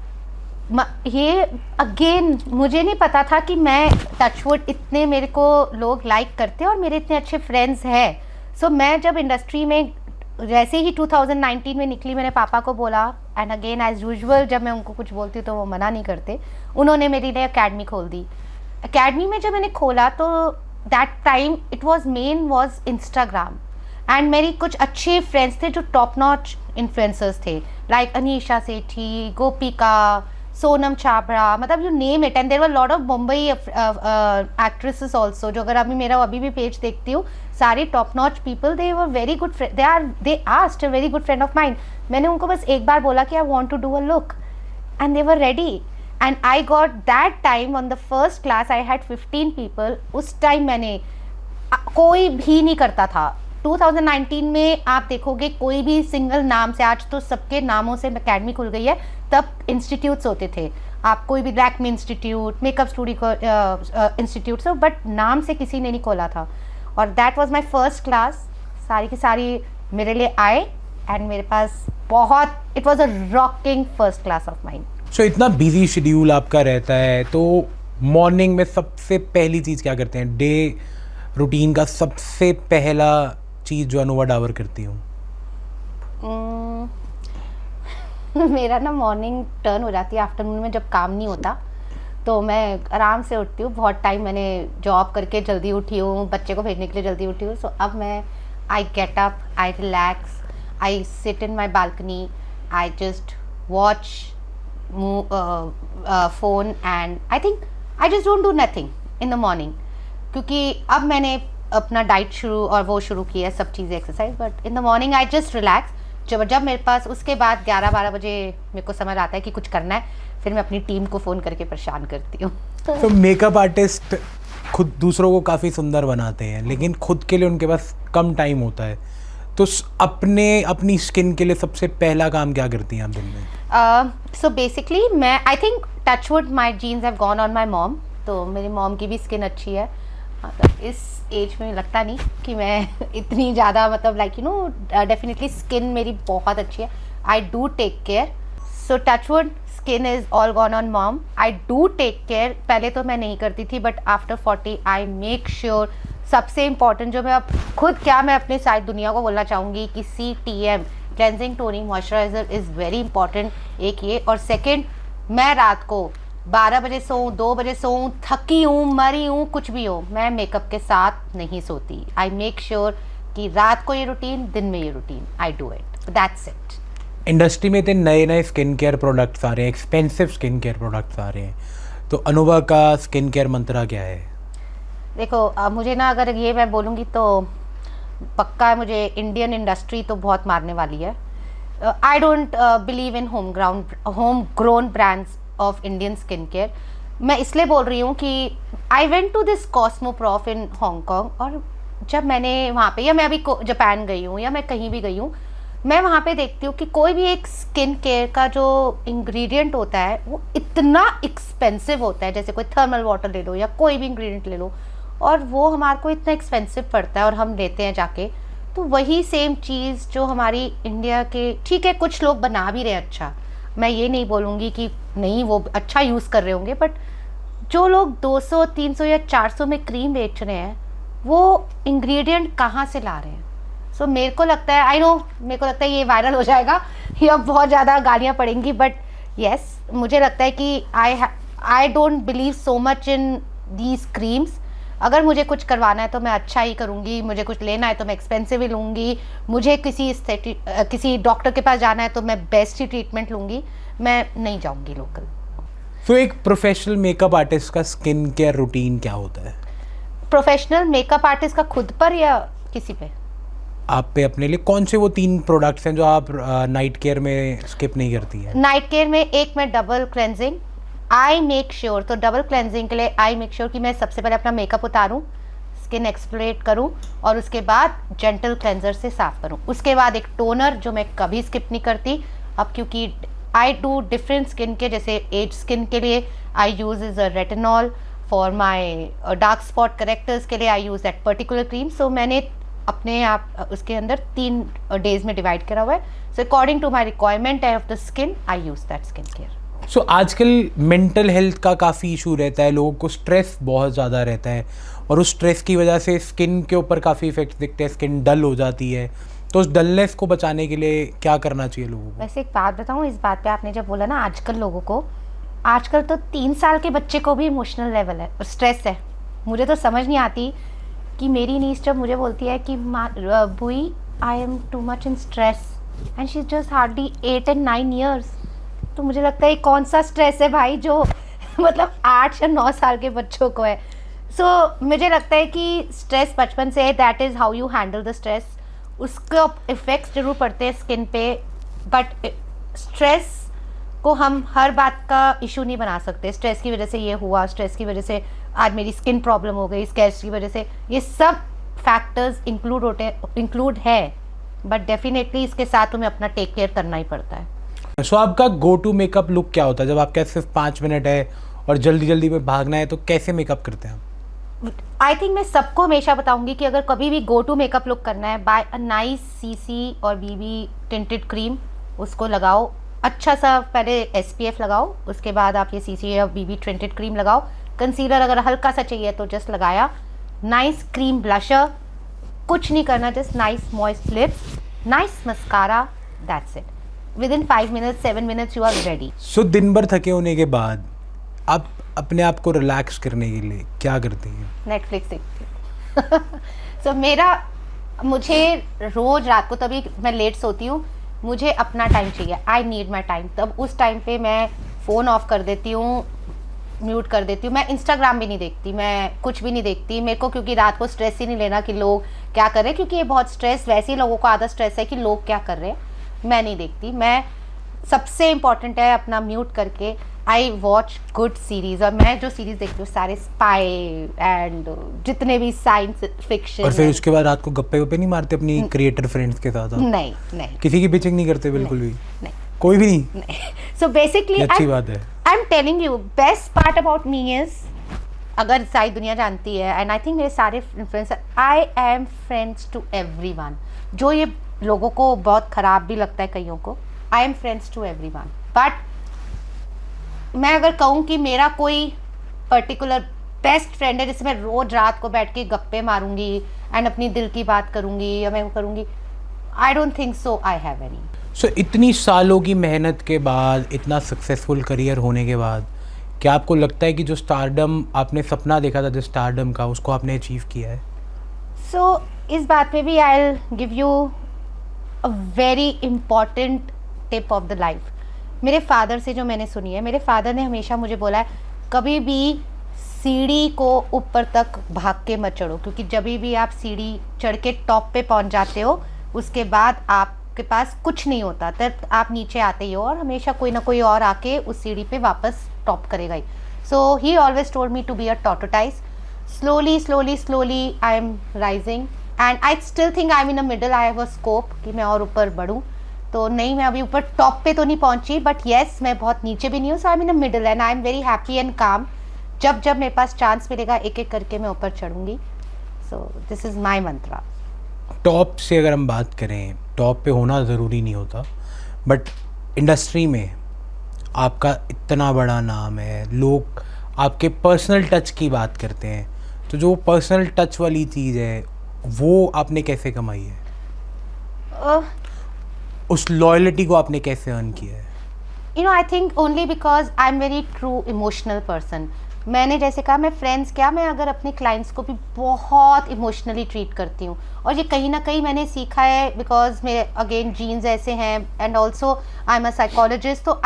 ये अगेन मुझे नहीं पता था कि मैं टचवुड इतने मेरे को लोग लाइक करते हैं और मेरे इतने अच्छे फ्रेंड्स हैं। सो मैं जब इंडस्ट्री में जैसे ही 2019 में निकली, मैंने पापा को बोला, एंड अगेन एज यूजुअल जब मैं उनको कुछ बोलती हूँ तो वो मना नहीं करते, उन्होंने मेरे लिए अकेडमी खोल दी। अकेडमी में जब मैंने खोला तो that time it was main was Instagram, and मेरी कुछ अच्छे फ्रेंड्स थे जो टॉप नॉच इन्फ्लुएंसर्स थे, लाइक अनीशा सेठी, गोपिका, सोनम छाबड़ा, मतलब you name it, and there were lot of Mumbai actresses also, जो अगर अभी भी पेज देखती हूँ, सारी top notch people, they were very good, they asked a very good friend of mine. मैंने उनको बस एक बार बोला कि आई want to do a look, and they were ready, and I got that time on the first class I had 15 people. उस टाइम मैंने कोई भी नहीं करता था। 2019 में आप देखोगे कोई भी सिंगल नाम से, आज तो सबके नामों से अकेडमी खुल गई है, तब इंस्टीट्यूट्स होते थे, आप कोई भी Lakme institute, makeup studio institute, but नाम से किसी ने नहीं खोला था। और that was my first class. सारी की सारी मेरे लिए आए एंड मेरे पास बहुत, it was a rocking first class of mine. So इतना बिजी शेड्यूल आपका रहता है, तो मॉर्निंग में सबसे पहली चीज़ क्या करते हैं? डे रूटीन का सबसे पहला चीज़ जो अनुवा डावर करती हूँ। मेरा ना मॉर्निंग टर्न हो जाती है आफ्टरनून में, जब काम नहीं होता तो मैं आराम से उठती हूँ। बहुत टाइम मैंने जॉब करके जल्दी उठी हूँ, बच्चे को भेजने के लिए जल्दी उठी हूँ। सो अब मैं I get up, I relax, I sit in my balcony, I just watch phone and I think I just don't do nothing in the morning, क्योंकि अब मैंने अपना डाइट शुरू और वो शुरू किया है, सब चीज़ें exercise. But in the morning I just relax. जब मेरे पास उसके बाद 11-12 बजे मेरे को समझ आता है कि कुछ करना है, फिर मैं अपनी टीम को फ़ोन करके परेशान करती हूँ। तो मेकअप आर्टिस्ट खुद दूसरों को काफ़ी सुंदर बनाते हैं, लेकिन खुद के लिए उनके पास कम टाइम होता है, तो अपनी स्किन के लिए सबसे पहला काम क्या करती हैं आप दिन में? सो बेसिकली मैं I think touchwood my genes have gone on my mom, तो मेरी मॉम की भी स्किन अच्छी है। इस एज में लगता नहीं कि मैं इतनी ज़्यादा, मतलब like you know, definitely skin मेरी बहुत अच्छी है। I do take care, so touchwood skin is all gone on mom. I do take care, पहले तो मैं नहीं करती थी, but after 40 I make sure. सबसे इम्पॉर्टेंट जो मैं अब खुद, क्या मैं अपने सारी दुनिया को बोलना चाहूँगी कि CTM cleansing toning moisturiser is very important, एक ये। और सेकेंड, मैं रात को 12 बजे सोऊं, 2 बजे सोऊं, थकी हूँ, मरी हूँ, कुछ भी हो, मैं मेकअप के साथ नहीं सोती। आई मेक श्योर कि रात को ये रूटीन, दिन में ये routine, I do it, that's it. Industry में इतने नए नए स्किन केयर प्रोडक्ट्स आ रहे हैं, एक्सपेंसिव स्किन केयर प्रोडक्ट्स आ रहे हैं, तो अनुभा का स्किन केयर मंत्रा क्या है? देखो मुझे ना, अगर ये मैं बोलूँगी तो पक्का है, मुझे इंडियन इंडस्ट्री तो बहुत मारने वाली है। I don't believe in home grown brands of Indian skin care. मैं इसलिए बोल रही हूँ कि I went to this Cosmoprof in Hong Kong, और जब मैंने वहाँ पे, या मैं अभी जापान गई हूँ या मैं कहीं भी गई हूँ, मैं वहाँ पे देखती हूँ कि कोई भी एक स्किन केयर का जो इंग्रेडिएंट होता है वो इतना एक्सपेंसिव होता है। जैसे कोई थर्मल वाटर ले लो या कोई भी इंग्रेडिएंट ले लो, और वो हमारे को इतना एक्सपेंसिव पड़ता है और हम लेते हैं जाके। तो वही सेम चीज़ जो हमारी इंडिया के, ठीक है कुछ लोग बना भी रहे अच्छा, मैं ये नहीं बोलूँगी कि नहीं वो अच्छा यूज़ कर रहे होंगे, बट जो लोग 200, 300 या 400 में क्रीम बेच रहे हैं, वो इंग्रेडिएंट कहाँ से ला रहे हैं? सो मेरे को लगता है, आई नो, मेरे को लगता है ये वायरल हो जाएगा या बहुत ज़्यादा गालियाँ पड़ेंगी, बट येस, मुझे लगता है कि आई don't believe so much in these creams. अगर मुझे कुछ करवाना है तो मैं अच्छा ही करूँगी, मुझे कुछ लेना है तो मैं एक्सपेंसिव ही लूँगी, मुझे किसी डॉक्टर के पास जाना है तो मैं बेस्ट ही ट्रीटमेंट लूँगी, मैं नहीं जाऊँगी लोकल। तो एक प्रोफेशनल मेकअप आर्टिस्ट का स्किन केयर रूटीन क्या होता है? प्रोफेशनल मेकअप आर्टिस्ट का खुद पर या किसी पे? आप पे, अपने लिए कौन से वो 3 प्रोडक्ट्स हैं जो आप नाइट केयर में स्किप नहीं करती हैं? नाइट केयर में एक मैं डबल क्लेंजिंग, आई मेक श्योर, तो डबल क्लेंजिंग के लिए आई मेक श्योर कि मैं सबसे पहले अपना मेकअप उतारूं, स्किन एक्सप्लोरेट करूं, और उसके बाद जेंटल क्लेंजर से साफ करूं। उसके बाद एक टोनर जो मैं कभी स्किप नहीं करती अब, क्योंकि आई डू डिफरेंट स्किन के, जैसे एज स्किन के लिए I use is a retinol, for my dark spot correctors के लिए I use that particular cream. So मैंने अपने आप उसके अंदर 3 डेज में डिवाइड करा हुआ है। So according to my requirement of the skin I use that skin care. So आजकल मेंटल हेल्थ का काफ़ी इशू रहता है, लोगों को स्ट्रेस बहुत ज़्यादा रहता है, और उस स्ट्रेस की वजह से स्किन के ऊपर काफ़ी इफेक्ट्स दिखते हैं, स्किन डल हो जाती है। तो उस डलनेस को बचाने के लिए क्या करना चाहिए लोगों को? वैसे एक बात बताऊँ, इस बात पे आपने जब बोला ना आजकल लोगों को, आजकल तो 3 साल के बच्चे को भी इमोशनल लेवल है, स्ट्रेस है। मुझे तो समझ नहीं आती कि मेरी नीस जब मुझे बोलती है कि बुई I am too much in stress, and she is just hardly 8 and 9 years, तो मुझे लगता है कौन सा स्ट्रेस है भाई जो मतलब 8 या 9 साल के बच्चों को है। सो मुझे लगता है कि स्ट्रेस बचपन से है, that is how you handle the stress. उसके इफ़ेक्ट्स जरूर पड़ते हैं स्किन पे, बट स्ट्रेस को हम हर बात का इशू नहीं बना सकते। स्ट्रेस की वजह से ये हुआ, स्ट्रेस की वजह से आज मेरी स्किन प्रॉब्लम हो गई, स्ट्रेस की वजह से, ये सब फैक्टर्स इंक्लूड है, बट डेफिनेटली इसके साथ तुम्हें अपना टेक केयर करना ही पड़ता है। सो आपका गो टू मेकअप लुक क्या होता है? जब आपके सिर्फ 5 मिनट है और जल्दी जल्दी में भागना है, तो कैसे मेकअप करते हैं आप? आई थिंक मैं सबको हमेशा बताऊंगी कि अगर कभी भी गो टू मेकअप लुक करना है, बाय अ नाइस सीसी और बीबी टिंटेड क्रीम, उसको लगाओ अच्छा सा, पहले SPF लगाओ, उसके बाद आप ये सीसी या बीबी टिंटेड क्रीम लगाओ। कंसीलर अगर हल्का सा चाहिए तो जस्ट लगाया, नाइस क्रीम ब्लशर, कुछ नहीं करना, just nice moist lips, nice mascara, that's it. Within 5 minutes 7 minutes you are ready. So दिन भर थके होने के बाद आप अपने आप को रिलैक्स करने के लिए क्या करती हैं? नेटफ्लिक्स देखती हूँ। सो मुझे रोज रात को, तभी मैं लेट सोती हूँ, मुझे अपना टाइम चाहिए, आई नीड माई टाइम। तब उस टाइम पे मैं फ़ोन ऑफ कर देती हूँ, म्यूट कर देती हूँ। मैं इंस्टाग्राम भी नहीं देखती, मैं कुछ भी नहीं देखती मेरे को, क्योंकि रात को स्ट्रेस ही नहीं लेना कि लोग क्या कर रहे हैं, क्योंकि ये बहुत स्ट्रेस, वैसे ही लोगों को आधा स्ट्रेस है कि लोग क्या कर रहे हैं। मैं नहीं देखती, मैं सबसे इम्पॉर्टेंट है अपना म्यूट करके आई वॉच गुड सीरीज। और मैं जो सीरीज देखती हूँ सारे स्पाई एंड जितने भी साइंस फिक्शन। और फिर उसके बाद रात को गप्पे वप्पे नहीं मारते अपनी क्रिएटर फ्रेंड्स के साथ? नहीं नहीं, किसी की पिचिंग नहीं करते बिल्कुल भी? नहीं कोई भी नहीं? सो बेसिकली अच्छी बात है। I am telling you, best part about me is, अगर सारी दुनिया जानती है, एंड आई थिंक मेरे सारे influencer, I am friends to everyone. जो ये लोगों को बहुत ख़राब भी लगता है कईयों को, I am friends to everyone. But मैं अगर कहूँ कि मेरा कोई पर्टिकुलर बेस्ट फ्रेंड है जिससे मैं रोज रात को बैठ के गप्पे मारूंगी एंड अपनी दिल की बात करूंगी या मैं वो करूंगी, I don't think so I have any. So इतनी सालों की मेहनत के बाद, इतना सक्सेसफुल करियर होने के बाद, क्या आपको लगता है कि जो स्टारडम आपने सपना देखा था, जो स्टारडम का, उसको आपने अचीव किया है? सो इस बात पे भी I will give you a very important tip of the life. मेरे फादर से जो मैंने सुनी है, मेरे फादर ने हमेशा मुझे बोला है कभी भी सीढ़ी को ऊपर तक भाग के मत चढ़ो, क्योंकि जब भी आप सीढ़ी चढ़ के टॉप पे पहुंच जाते हो उसके बाद आपके पास कुछ नहीं होता, तब आप नीचे आते ही हो और हमेशा कोई ना कोई और आके उस सीढ़ी पे वापस टॉप करेगा ही। So he always told me to be a tortoise, slowly slowly slowly I am rising and I still think I am in a middle, I have a scope कि मैं और ऊपर बढ़ूँ। तो नहीं, मैं अभी ऊपर टॉप पे तो नहीं पहुंची, बट येस मैं बहुत नीचे भी नहीं हूँ। So I am in a middle and I am very happy and calm. जब जब मेरे पास चांस मिलेगा एक एक करके मैं ऊपर चढ़ूंगी। So this is my mantra. Top से अगर हम बात करें, टॉप पे होना ज़रूरी नहीं होता, बट इंडस्ट्री में आपका इतना बड़ा नाम है, लोग आपके पर्सनल टच की बात करते हैं, तो जो पर्सनल टच वाली चीज़ है वो आपने कैसे कमाई है? उस लॉयल्टी को आपने कैसे अर्न किया है? You know, I think only because I am very true emotional person. मैंने जैसे कहा, मैं फ्रेंड्स क्या, मैं अगर अपने क्लाइंट्स को भी बहुत इमोशनली ट्रीट करती हूँ, और ये कहीं ना कहीं मैंने सीखा है बिकॉज मेरे अगेन जीन्स ऐसे हैं and also I am a psychologist. तो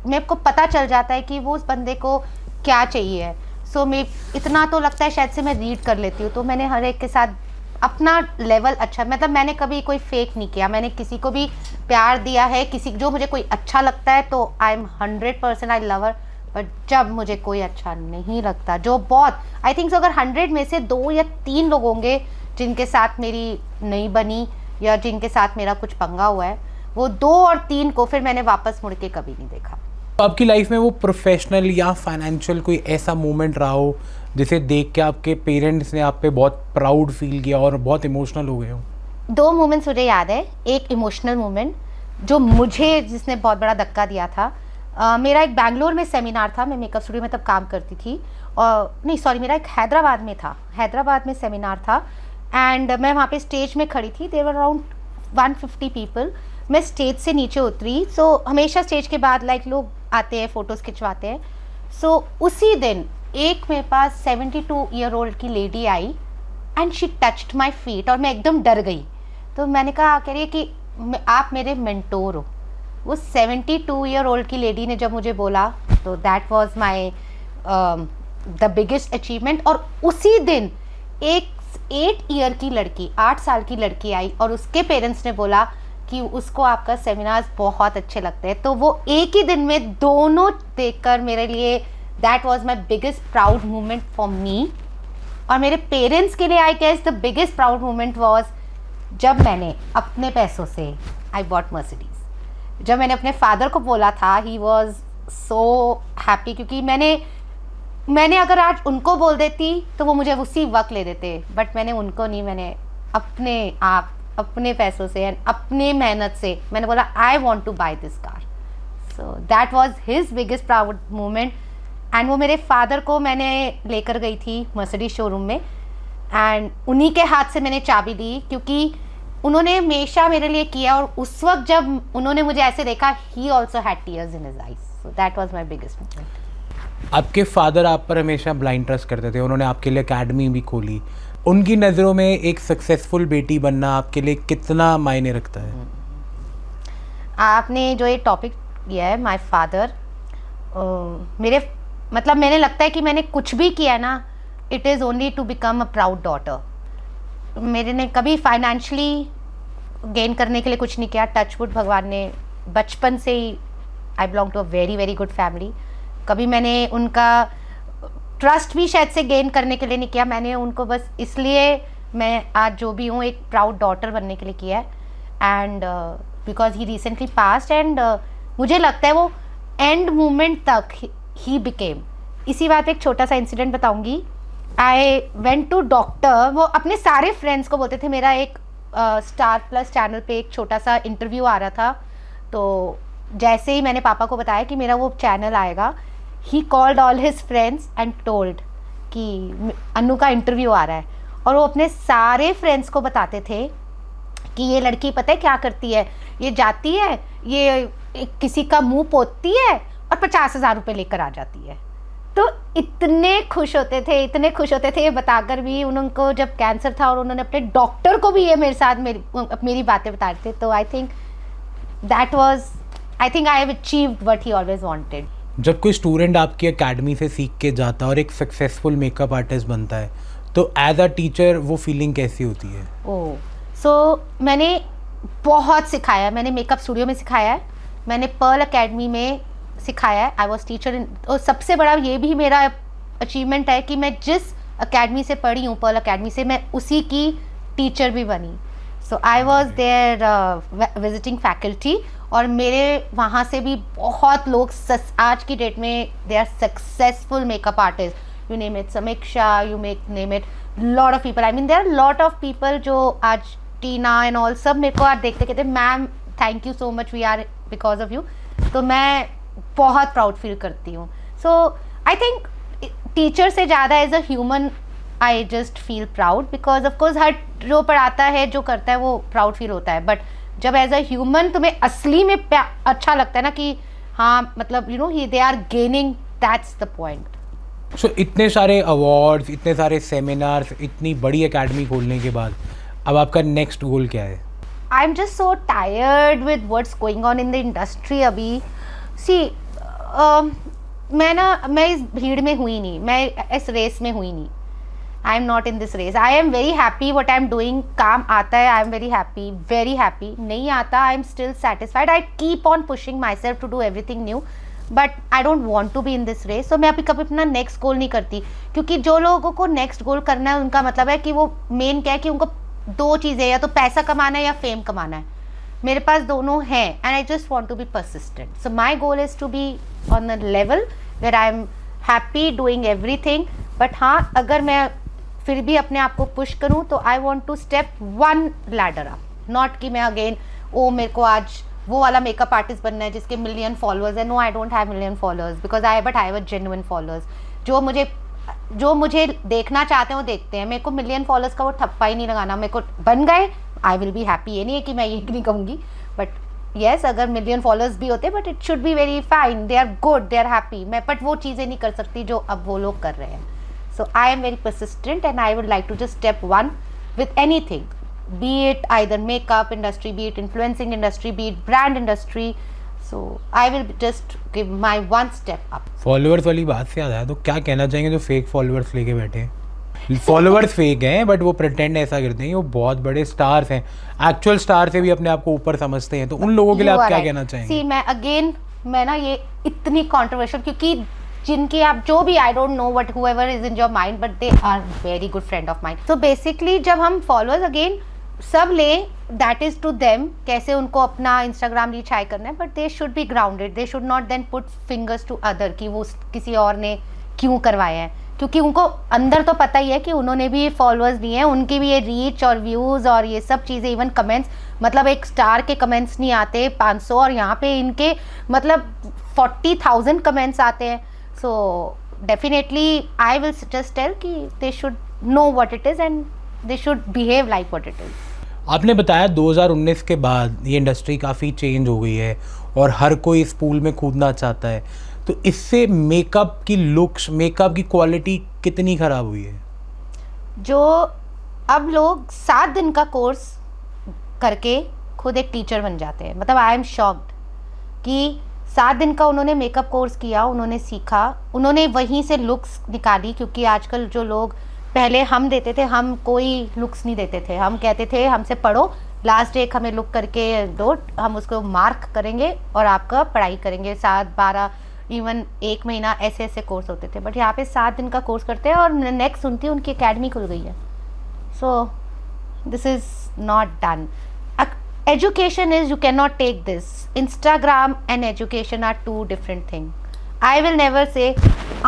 मेरे को पता चल जाता है कि वो उस बंदे को क्या चाहिए। सो मैं इतना तो लगता है शायद से मैं रीड कर लेती हूँ, तो मैंने हर एक के साथ अपना लेवल अच्छा, मतलब मैंने कभी कोई फेक नहीं किया। मैंने किसी को भी प्यार दिया है, किसी जो मुझे कोई अच्छा लगता है तो I am 100% I love her. But जब मुझे कोई अच्छा नहीं लगता, जो बहुत आई थिंक सो अगर 100 में से 2 या 3 लोग होंगे जिनके साथ मेरी नहीं बनी या जिनके साथ मेरा कुछ पंगा हुआ है, वो 2 और 3 को फिर मैंने वापस मुड़ के कभी नहीं देखा। तो आपकी लाइफ में वो प्रोफेशनल या फाइनेंशियल कोई ऐसा मोमेंट रहा हो जिसे देख के आपके पेरेंट्स ने आप पे बहुत प्राउड फील किया और बहुत इमोशनल हो गए हो? 2 मोमेंट्स मुझे याद है। एक इमोशनल मोमेंट जो मुझे, जिसने बहुत बड़ा धक्का दिया था। मेरा एक बैंगलोर में सेमिनार था, मैं मेकअप स्टूडियो में तब काम करती थी, और नहीं सॉरी, मेरा एक हैदराबाद में था, हैदराबाद में सेमिनार था एंड मैं वहाँ पे स्टेज में खड़ी थी। There were around 150 people. मैं स्टेज से नीचे उतरी। सो हमेशा स्टेज के बाद लाइक लोग आते हैं, फ़ोटोज़ खिंचवाते हैं। सो उसी दिन एक मेरे पास 72 ईयर ओल्ड की lady I and she touched my feet, और मैं एकदम डर गई। तो मैंने कहा, कह रही है कि आप मेरे मेंटोर हो। वो 72 ईयर ओल्ड की लेडी ने जब मुझे बोला, तो that was my the biggest achievement. और उसी दिन एक 8 ईयर की लड़की, 8 साल की लड़की आई और उसके पेरेंट्स ने बोला कि उसको आपका सेमिनार्स बहुत अच्छे लगते हैं। तो वो एक ही दिन में दोनों देखकर मेरे लिए that was my biggest proud moment for me. और मेरे पेरेंट्स के लिए I guess the biggest proud moment was जब मैंने अपने पैसों से आई बॉट मर्सिडीज। जब मैंने अपने फादर को बोला था, ही वॉज सो हैप्पी, क्योंकि मैंने मैंने अगर आज उनको बोल देती तो वो मुझे उसी वक्त ले देते, बट मैंने उनको नहीं, मैंने अपने आप अपने पैसों से एंड अपने मेहनत से मैंने बोला आई want two by this car. So that was his biggest proud moment. And वो मेरे फादर को मैंने लेकर गई थी मर्सिडीज शोरूम में, एंड उन्हीं के हाथ से मैंने चाबी ली, क्योंकि उन्होंने हमेशा मेरे लिए किया. और उस वक्त जब उन्होंने मुझे ऐसे देखा, he also had tears in his eyes. So that was my biggest moment. आपके फादर आप पर हमेशा ब्लाइंड ट्रस्ट करते थे, उन्होंने आपके लिए एकेडमी भी खोली. उनकी नज़रों में एक सक्सेसफुल बेटी बनना आपके लिए कितना मायने रखता है? आपने जो ये टॉपिक किया है, माय फादर, मेरे मतलब मैंने लगता है कि मैंने कुछ भी किया ना, it is only to become a proud daughter. मेरे ने कभी फाइनेंशियली गेन करने के लिए कुछ नहीं किया. टचवुड, भगवान ने बचपन से ही, I belong to a very very good family. कभी मैंने उनका ट्रस्ट भी शायद से गेन करने के लिए नहीं किया. मैंने उनको बस इसलिए मैं आज जो भी हूँ एक प्राउड डॉटर बनने के लिए किया है. And because he recently passed, and मुझे लगता है वो एंड मोमेंट तक ही बिकेम. इसी बात पे एक छोटा सा इंसिडेंट बताऊंगी. I went to doctor. वो अपने सारे फ्रेंड्स को बोलते थे. मेरा एक स्टार प्लस चैनल पे एक छोटा सा इंटरव्यू आ रहा था, तो जैसे ही मैंने पापा को बताया कि मेरा वो चैनल आएगा, he called all his friends and told कि अनु का इंटरव्यू आ रहा है. और वो अपने सारे फ्रेंड्स को बताते थे कि ये लड़की पता है क्या करती है, ये जाती है, ये किसी का मुंह पोतती है और 50,000 रुपये लेकर आ जाती है. तो इतने खुश होते थे, इतने खुश होते थे ये बताकर भी. उनको जब कैंसर था और उन्होंने अपने डॉक्टर को भी ये मेरे साथ मेरी बातें बता रहे थे. तो I think that was, I think I have achieved what he always wanted. जब कोई स्टूडेंट आपकी एकेडमी से सीख के जाता है और एक सक्सेसफुल मेकअप आर्टिस्ट बनता है, तो एज अ टीचर वो फीलिंग कैसी होती है? ओह, सो मैंने बहुत सिखाया. मैंने मेकअप स्टूडियो में सिखाया है, मैंने पर्ल एकेडमी में सिखाया है. आई वॉज टीचर इन. और सबसे बड़ा ये भी मेरा अचीवमेंट है कि मैं जिस एकेडमी से पढ़ी हूँ, पर्ल एकेडमी से, मैं उसी की टीचर भी बनी. So I was there visiting faculty. और मेरे वहाँ से भी बहुत लोग आज की डेट में they are successful makeup artist. You name it Samiksha, you name it lot of people. I mean there are lot of people जो आज टीना एंड ऑल सब मेरे को आज देखते कहते ma'am thank you so much, we are because of you. तो मैं बहुत प्राउड फील करती हूँ. सो आई थिंक टीचर से ज़्यादा as a human I just feel proud, because of course हर जो पढ़ाता है, जो करता है, वो प्राउड फील होता है. बट जब एज अ ह्यूमन तुम्हें असली में अच्छा लगता है ना कि हाँ, मतलब you know they are gaining, that's the point. So इतने सारे अवार्ड्स, इतने सारे सेमिनार्स, इतनी बड़ी एकेडमी खोलने के बाद अब आपका नेक्स्ट गोल क्या है? I am just so tired with what's going on in the industry अभी. सी मैं इस भीड़ में हुई नहीं, मैं इस रेस में हुई नहीं. I am not in this race. I am very happy what I am doing. काम आता है, I am very happy, very happy. नहीं आता, I am still satisfied. I keep on pushing myself to do everything new, but I don't want to be in this race. So मैं अभी कभी अपना next गोल नहीं करती, क्योंकि जो लोगों को नेक्स्ट गोल करना है उनका मतलब है कि वो मेन क्या है कि उनको दो चीज़ें, या तो पैसा कमाना है या फेम कमाना है. मेरे पास दोनों हैं, and I just want to be persistent. So my goal is to be on a level where I am happy doing everything. But हाँ, अगर मैं फिर भी अपने आप को पुश करूँ तो I want to step one ladder up. Not कि मैं अगेन मेरे को आज वो वाला मेकअप आर्टिस्ट बनना है जिसके मिलियन फॉलोअर्स है. No, I don't have million followers, because I have a genuine followers. जो मुझे देखना चाहते हैं वो देखते हैं. मेरे को मिलियन फॉलोअर्स का वो ठप्पा ही नहीं लगाना. मेरे को बन गए, आई विल बी हैप्पी. ये नहीं है कि मैं ये नहीं कहूँगी, बट येस, अगर मिलियन फॉलोअर्स भी होते, but it should be very fine, they are good, they are happy. मैं बट वो चीज़ें नहीं कर सकती जो अब वो लोग कर रहे हैं. So I am very persistent, and I would like to just step one with anything, be it either makeup industry, be it influencing industry, be it brand industry. So I will just give my one step up. Followers वाली बात से याद आया, तो क्या कहना चाहेंगे जो फेक फॉलोअर्स लेके बैठे हैं? फॉलोअर्स फेक हैं, बट वो प्रिटेंड ऐसा करते हैं कि वो बहुत बड़े स्टार्स हैं, एक्चुअल स्टार से भी अपने आप को ऊपर समझते हैं. तो उन लोगों के लिए आप क्या कहना चाहेंगे? See, मैं ना ये इतनी कॉन्ट्रोवर्शियल, क्योंकि जिनकी आप जो भी, I don't know what whoever is in your mind, but they are very good friend of mind. तो बेसिकली जब हम फॉलोअर्स अगेन सब लें, दैट इज टू देम, कैसे उनको अपना इंस्टाग्राम रीच हाई करना है, but they should be grounded. They should not then put fingers to other कि वो किसी और ने क्यों करवाए हैं, क्योंकि उनको अंदर तो पता ही है कि उन्होंने भी फॉलोअर्स लिए हैं, उनकी भी ये रीच और व्यूज़ और ये सब चीज़ें, इवन कमेंट्स, मतलब एक स्टार के कमेंट्स नहीं आते 500 और यहाँ पे इनके मतलब 40,000 कमेंट्स आते हैं. So definitely I will just tell कि they should know what it is and they should behave like what it is. आपने बताया 2019 के बाद ये इंडस्ट्री काफ़ी चेंज हो गई है और हर कोई इस पूल में कूदना चाहता है, तो इससे मेकअप की लुक्स, मेकअप की क्वालिटी कितनी ख़राब हुई है? जो अब लोग 7 दिन का कोर्स करके खुद एक टीचर बन जाते हैं, मतलब आई एम शॉक्ड कि 7 दिन का उन्होंने मेकअप कोर्स किया, उन्होंने सीखा, उन्होंने वहीं से लुक्स निकाली. क्योंकि आजकल जो लोग, पहले हम देते थे, हम कोई लुक्स नहीं देते थे, हम कहते थे हमसे पढ़ो, लास्ट एक हमें लुक करके दो, हम उसको मार्क करेंगे और आपका पढ़ाई करेंगे. 7-12 इवन 1 महीना ऐसे ऐसे कोर्स होते थे. बट यहाँ पे 7 दिन का कोर्स करते हैं और नेक्स्ट सुनती हूँ उनकी एकेडमी खुल गई है. सो this is not done. Education is, you cannot take this. Instagram and education are 2 different things. I will never say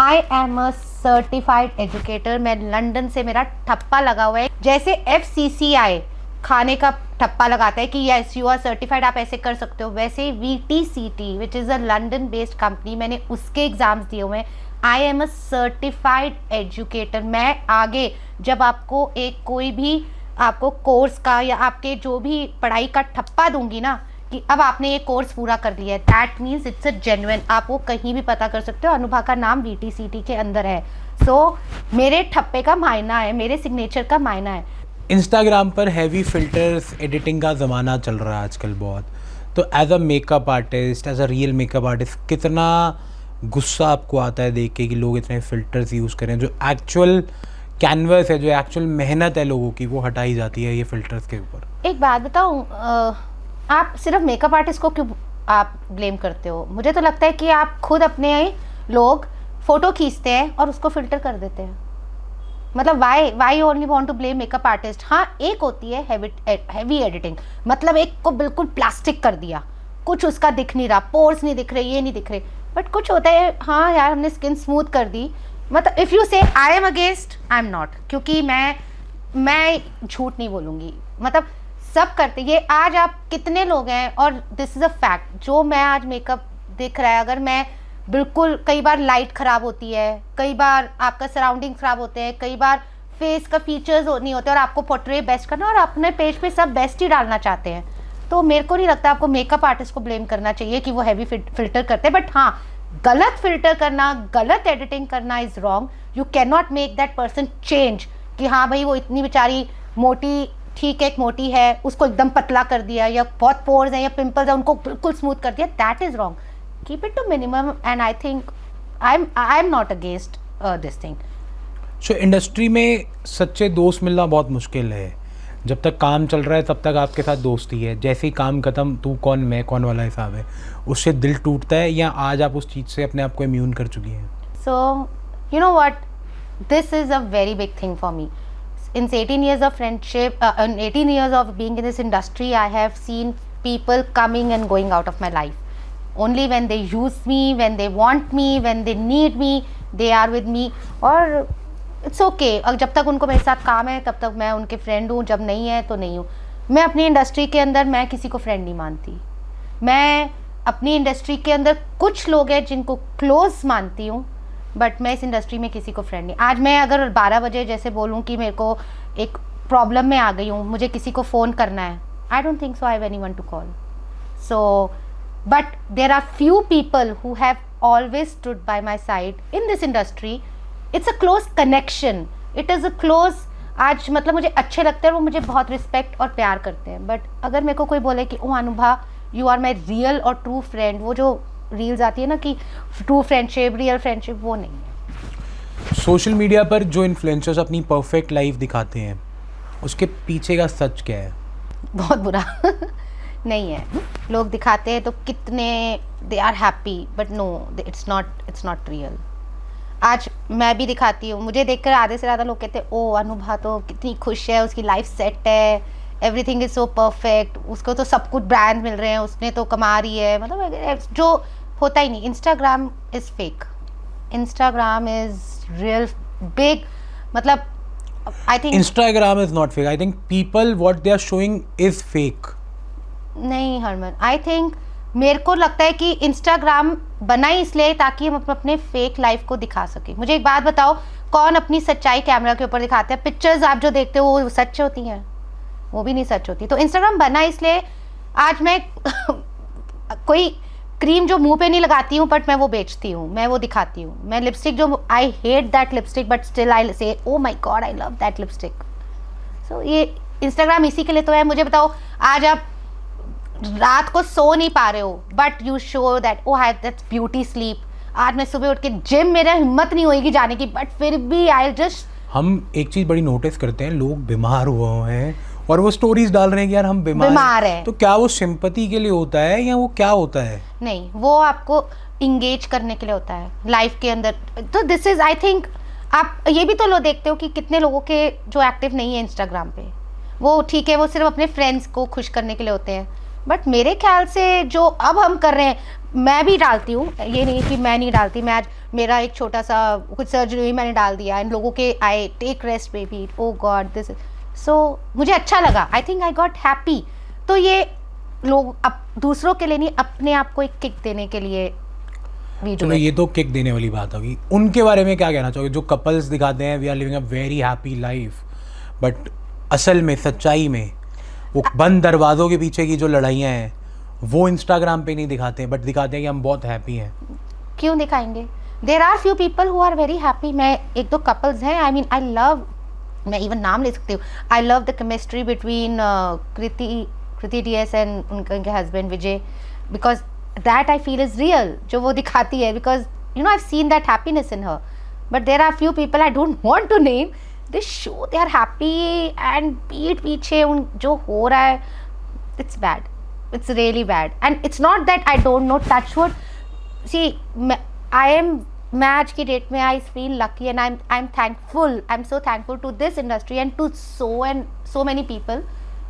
I am a certified educator. मैं लंदन से मेरा ठप्पा लगा हुआ है. जैसे FCCI खाने का ठप्पा लगाता है कि yes you are certified, आप ऐसे कर सकते हो, वैसे VTCT which is a London based company, मैंने उसके एग्ज़ाम्स दिए हुए हैं. I am a certified educator. मैं आगे जब आपको एक कोई भी आपको कोर्स का या आपके जो भी पढ़ाई का ठप्पा दूंगी ना कि अब आपने ये कोर्स पूरा कर लिया है, that means it's a genuine. आप वो कहीं भी पता कर सकते हो, अनुभा का नाम VTCT के अंदर है. सो मेरे ठप्पे का मायना है, मेरे सिग्नेचर का मायना है. इंस्टाग्राम पर हैवी फिल्टर्स एडिटिंग का ज़माना चल रहा है आजकल बहुत, तो as a makeup artist, as a real makeup artist, कितना गुस्सा आपको आता है देख के कि लोग इतने फ़िल्टर्स यूज़ करें? जो एक्चुअल कैनवस है, जो एक्चुअल मेहनत है लोगों की, वो हटाई जाती है ये फ़िल्टर्स के ऊपर. एक बात बताऊँ, आप सिर्फ मेकअप आर्टिस्ट को क्यों आप ब्लेम करते हो? मुझे तो लगता है कि आप खुद अपने लोग फ़ोटो खींचते हैं और उसको फ़िल्टर कर देते हैं. मतलब why only want to blame makeup artist. हाँ, एक होती है हैवी एडिटिंग, मतलब एक को बिल्कुल प्लास्टिक कर दिया, कुछ उसका दिख नहीं रहा, पोर्स नहीं दिख रहे, ये नहीं दिख रहे. बट कुछ होता है, हाँ यार हमने स्किन स्मूथ कर दी. मतलब इफ़ यू से I am against, I am not, क्योंकि मैं झूठ नहीं बोलूँगी. मतलब सब करते ये. आज आप कितने लोग हैं, और दिस इज़ अ फैक्ट, जो मैं आज मेकअप दिख रहा है, अगर मैं बिल्कुल, कई बार लाइट ख़राब होती है, कई बार आपका सराउंडिंग ख़राब होते हैं, कई बार फेस का फीचर्स नहीं होते और आपको पोर्ट्रे बेस्ट करना और अपने पेज पे सब बेस्ट ही डालना चाहते हैं. तो मेरे को नहीं लगता आपको मेकअप आर्टिस्ट को ब्लेम करना चाहिए कि वो हैवी फिल्टर करते हैं. बट हाँ, गलत फिल्टर करना, गलत एडिटिंग करना is wrong. You can not make that person change कि हाँ भाई वो इतनी बेचारी मोटी, ठीक है एक मोटी है, उसको एकदम पतला कर दिया, या बहुत पोर्स हैं या पिंपल्स हैं उनको बिल्कुल स्मूथ कर दिया. That is wrong. Keep it to minimum and I think I am not against this thing. So industry में सच्चे दोस्त मिलना बहुत मुश्किल है. जब तक काम चल रहा है तब तक आपके साथ दोस्ती है, जैसे ही काम ख़त्म तू कौन मैं कौन वाला हिसाब है, उससे दिल टूटता है, या आज आप उस चीज़ से अपने आप को इम्यून कर चुकी हैं? So you know what, this is a very big thing for me. In 18 years of friendship, in 18 years of being in this industry, I have seen people coming and going out of my life. Only when they use me, when they want me, when they need me, they are with me. और it's okay. और जब तक उनको मेरे साथ काम है तब तक मैं उनके फ्रेंड हूँ, जब नहीं है तो नहीं हूँ. मैं अपनी इंडस्ट्री के अंदर मैं किसी को फ्रेंड नहीं मानती. मैं अपनी इंडस्ट्री के अंदर कुछ लोग हैं जिनको क्लोज मानती हूँ, बट मैं इस इंडस्ट्री में किसी को फ्रेंड नहीं. आज मैं अगर 12 बजे जैसे बोलूँ कि मेरे को एक प्रॉब्लम में आ गई हूँ, मुझे किसी को फ़ोन करना है, I don't think so I have anyone to call. So but there are few people who have always stood by my side in this industry. It's a close connection, it is a close. आज मतलब मुझे अच्छे लगते हैं, वो मुझे बहुत respect और प्यार करते हैं. बट अगर मेरे को कोई बोले कि oh Anubha you are my real और ट्रू फ्रेंड, वो जो रील्स आती है ना कि ट्रू फ्रेंडशिप, रियल फ्रेंडशिप, वो नहीं है. सोशल मीडिया पर जो इन्फ्लुएंसर्स अपनी परफेक्ट लाइफ दिखाते हैं, उसके पीछे का सच क्या है? बहुत बुरा नहीं है. लोग दिखाते हैं तो कितने they are happy, but no, it's not real. आज मैं भी दिखाती हूँ, मुझे देखकर आधे से ज़्यादा लोग कहते हैं ओ अनुभा तो कितनी खुश है, उसकी लाइफ सेट है, एवरीथिंग इज़ सो परफेक्ट, उसको तो सब कुछ ब्रांड मिल रहे हैं, उसने तो कमा रही है. मतलब जो होता ही नहीं. Instagram is fake. Instagram is real big. मतलब I think Instagram is not fake. I think people what they are showing is fake. नहीं हरमन, आई थिंक मेरे को लगता है कि इंस्टाग्राम बना ही इसलिए ताकि हम अपने फेक लाइफ को दिखा सके. मुझे एक बात बताओ, कौन अपनी सच्चाई कैमरा के ऊपर दिखाते हैं? पिक्चर्स आप जो देखते हो वो सच होती हैं? वो भी नहीं सच होती. तो इंस्टाग्राम बना इसलिए. आज मैं कोई क्रीम जो मुंह पे नहीं लगाती हूँ बट मैं वो बेचती हूँ, मैं वो दिखाती हूँ. मैं लिपस्टिक जो I hate that lipstick but still I say oh my god I love that lipstick. So ये इंस्टाग्राम इसी के लिए तो है. मुझे बताओ, आज आप रात को सो नहीं पा रहे हो but you show that oh have that's beauty sleep. आज मैं सुबह उठ के जिम, मेरा हिम्मत नहीं होएगी जाने की बट फिर भी आई जस्ट. हम एक चीज बड़ी नोटिस करते हैं, लोग बीमार हुए हैं और वो स्टोरीज डाल रहे हैं कि यार हम बीमार हैं. तो क्या वो सिंपैथी के लिए होता है या वो क्या होता है? नहीं, वो आपको इंगेज करने के लिए होता है लाइफ के अंदर. तो दिस इज आई थिंक आप ये भी तो लोग देखते हो कि कितने लोगों के जो एक्टिव नहीं है इंस्टाग्राम पे, वो ठीक है वो सिर्फ अपने फ्रेंड्स को खुश करने के लिए होते हैं. बट मेरे ख्याल से जो अब हम कर रहे हैं, मैं भी डालती हूँ, ये नहीं कि मैं नहीं डालती. मैं आज मेरा एक छोटा सा कुछ सर्जरी हुई, मैंने डाल दिया एंड लोगों के I take rest baby, oh god this. So मुझे अच्छा लगा, I think I got happy. तो ये लोग अब दूसरों के लिए नहीं, अपने आप को एक किक देने के लिए वीडियो. चलो ये तो किक देने वाली बात होगी. उनके बारे में क्या कहना चाहोगे जो कपल्स दिखाते हैं we are living a very happy life but असल में सच्चाई में वो बंद दरवाज़ों के पीछे की जो लड़ाइयाँ हैं वो इंस्टाग्राम पे नहीं दिखाते हैं बट दिखाते हैं कि हम बहुत हैप्पी हैं? क्यों दिखाएंगे? There are few people who are very happy. मैं एक दो कपल्स हैं, आई मीन आई लव, मैं इवन नाम ले सकती हूँ, I love the chemistry between Kriti DS and उनके husband Vijay, because that I feel is real जो वो दिखाती है. Because you know I have seen that happiness in her. But there are few people I don't want to name, they show they are happy and पीठ पीछे उन जो हो रहा है, it's bad, it's really bad. And it's not that I don't know, touch wood. See, मैं आज की डेट में I feel lucky and I'm thankful. I'm so thankful to this industry and to so many people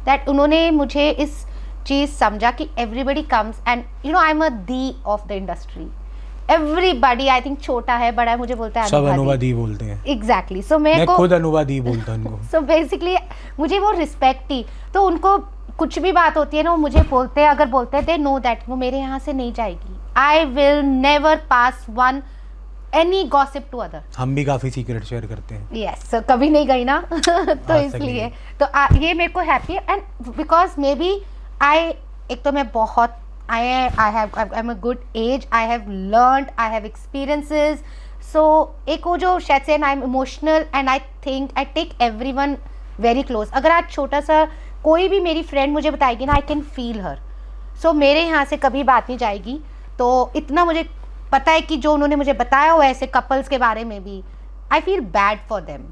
that उन्होंने मुझे इस चीज़ समझा कि everybody comes and you know I'm a the of the industry. Everybody I think छोटा है बड़ा है मुझे बोलता है सब अनुवादी बोलते हैं. Exactly. So मैं खुद अनुवादी बोलता हूँ उनको. So basically मुझे वो रिस्पेक्ट थी. तो उनको कुछ भी बात होती है ना, वो मुझे बोलते हैं, अगर बोलते हैं दे नो दैट वो मेरे यहाँ से नहीं जाएगी. I will never pass on any gossip to other. हम भी काफ़ी सीक्रेट शेयर करते हैं. यस, कभी नहीं गई ना तो इसलिए तो ये मेरे को हैप्पी है. एंड बिकॉज मे बी एक तो मैं बहुत I am a good age, I have learned, I have experiences. So एक वो जो शायद से I am emotional and I think I take everyone very close. अगर आज छोटा सा कोई भी मेरी फ्रेंड मुझे बताएगी ना, आई कैन फील हर. सो मेरे यहाँ से कभी बात नहीं जाएगी. तो इतना मुझे पता है कि जो उन्होंने मुझे बताया हुआ ऐसे कपल्स के बारे में भी, I feel bad for them.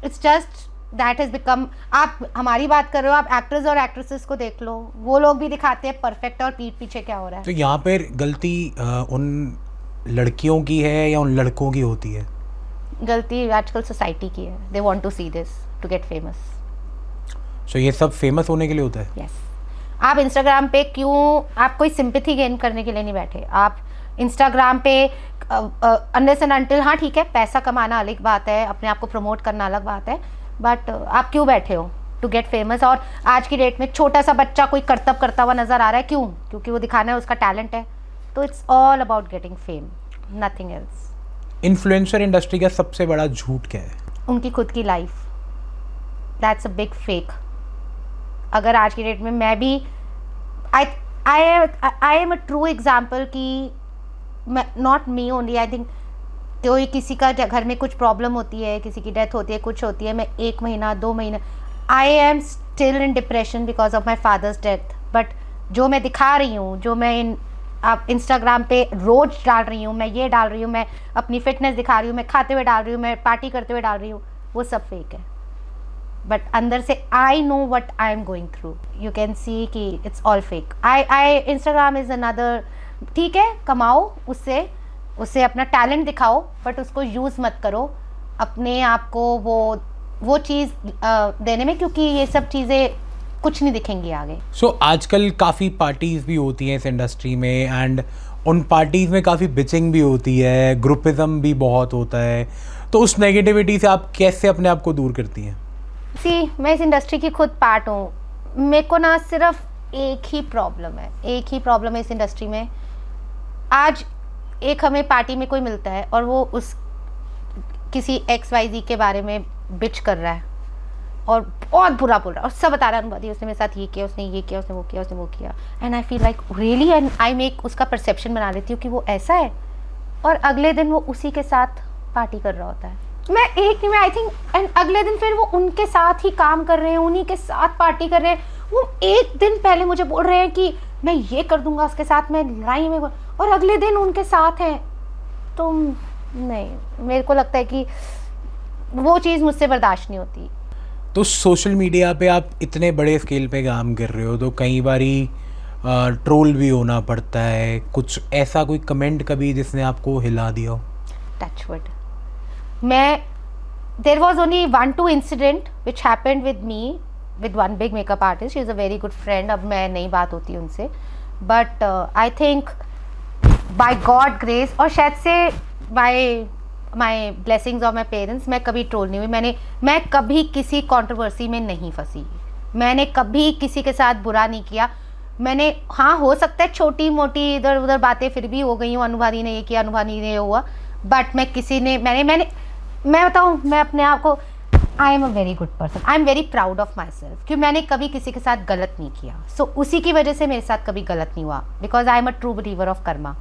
It's just that has become. आप हमारी बात कर रहे हो, आप एक्टर्स और एक्ट्रेसेस को देख लो, वो लोग भी दिखाते हैं परफेक्ट और पीठ पीछे क्या हो रहा है. तो यहाँ पर गलती उन लड़कियों की है या उन लड़कों की होती है? गलती आजकल सोसाइटी की है. They want to see this to get famous. So ये सब फेमस होने के लिए होता है? यस. आप इंस्टाग्राम पे क्यों, आप कोई सिंपैथी गेन करने के लिए नहीं बैठे. आप इंस्टाग्राम पे अनलेस एंड अनटिल, हाँ ठीक है पैसा कमाना अलग बात है, अपने आप को प्रमोट करना अलग बात है, बट आप क्यों बैठे हो? To get famous. और आज की डेट में छोटा सा बच्चा कोई करतब करता हुआ नजर आ रहा है, क्यों? क्योंकि वो दिखाना है उसका टैलेंट है. तो it's all about getting fame, nothing else. Influencer industry का सबसे बड़ा झूठ क्या है? उनकी खुद की life. That's a big fake. अगर आज की डेट में मैं भी I am a true example कि मैं not me only, I think कोई किसी का घर में कुछ प्रॉब्लम होती है, किसी की डेथ होती है, कुछ होती है, मैं 1 महीना 2 महीना आई am still in depression because of my father's death. But जो मैं दिखा रही हूँ, जो मैं आप इंस्टाग्राम पे रोज डाल रही हूँ, मैं ये डाल रही हूँ, मैं अपनी फिटनेस दिखा रही हूँ, मैं खाते हुए डाल रही हूँ, मैं पार्टी करते हुए डाल रही हूँ, वो सब फेक है. बट अंदर से I know what I am going through. You can see कि it's all fake. I Instagram is another. ठीक है, कमाओ उससे अपना टैलेंट दिखाओ, बट उसको यूज़ मत करो अपने आप को वो चीज़ देने में, क्योंकि ये सब चीज़ें कुछ नहीं दिखेंगी आगे. सो आजकल काफ़ी पार्टीज़ भी होती हैं इस इंडस्ट्री में एंड उन पार्टीज़ में काफ़ी बिचिंग भी होती है, ग्रुपिज़म भी बहुत होता है, तो उस नेगेटिविटी से आप कैसे अपने आप को दूर करती हैं? मैं इस इंडस्ट्री की खुद पार्ट हूँ. मेरे को ना सिर्फ एक ही प्रॉब्लम है इस इंडस्ट्री में. आज एक हमें पार्टी में कोई मिलता है और वो उस किसी XYZ के बारे में बिच कर रहा है और बहुत बुरा बोल रहा है और सब बता रहा है अनुवादी उसने मेरे साथ ये किया, उसने ये किया, उसने वो किया. And I feel like really, and I make उसका परसेप्शन बना लेती हूँ कि वो ऐसा है, और अगले दिन वो उसी के साथ पार्टी कर रहा होता है. मैं आई थिंक, एंड अगले दिन फिर वो उनके साथ ही काम कर रहे हैं, उन्हीं के साथ पार्टी कर रहे हैं. वो एक दिन पहले मुझे बोल रहे हैं कि मैं ये कर दूंगा उसके साथ, मैं लड़ाई में, और अगले दिन उनके साथ हैं. तो नहीं, मेरे को लगता है कि वो चीज़ मुझसे बर्दाश्त नहीं होती. तो सोशल मीडिया पे आप इतने बड़े स्केल पे काम कर रहे हो तो कई बारी ट्रोल भी होना पड़ता है. कुछ ऐसा कोई कमेंट कभी जिसने आपको हिला दिया हो? Touchwood. There was only 1-2 incident which happened with me, with one big makeup artist. She is a very good friend. अब मैं नहीं बात होती उनसे, but I think by God grace और शायद से by my blessings of my parents मैं कभी ट्रोल नहीं हुई. मैं कभी किसी कंट्रोवर्सी में नहीं फंसी. मैंने कभी किसी के साथ बुरा नहीं किया. मैंने, हाँ, हो सकता है छोटी मोटी इधर उधर बातें फिर भी हो गई हूँ, अनुवादी ने ये किया, अनुवादी ने ये हुआ, बट मैं बताऊँ, मैं अपने आप को, I am a very good person, I am very proud of my self, क्योंकि मैंने कभी किसी के साथ गलत नहीं किया. सो उसी की वजह से मेरे साथ कभी गलत नहीं हुआ, because I am a true believer of Karma.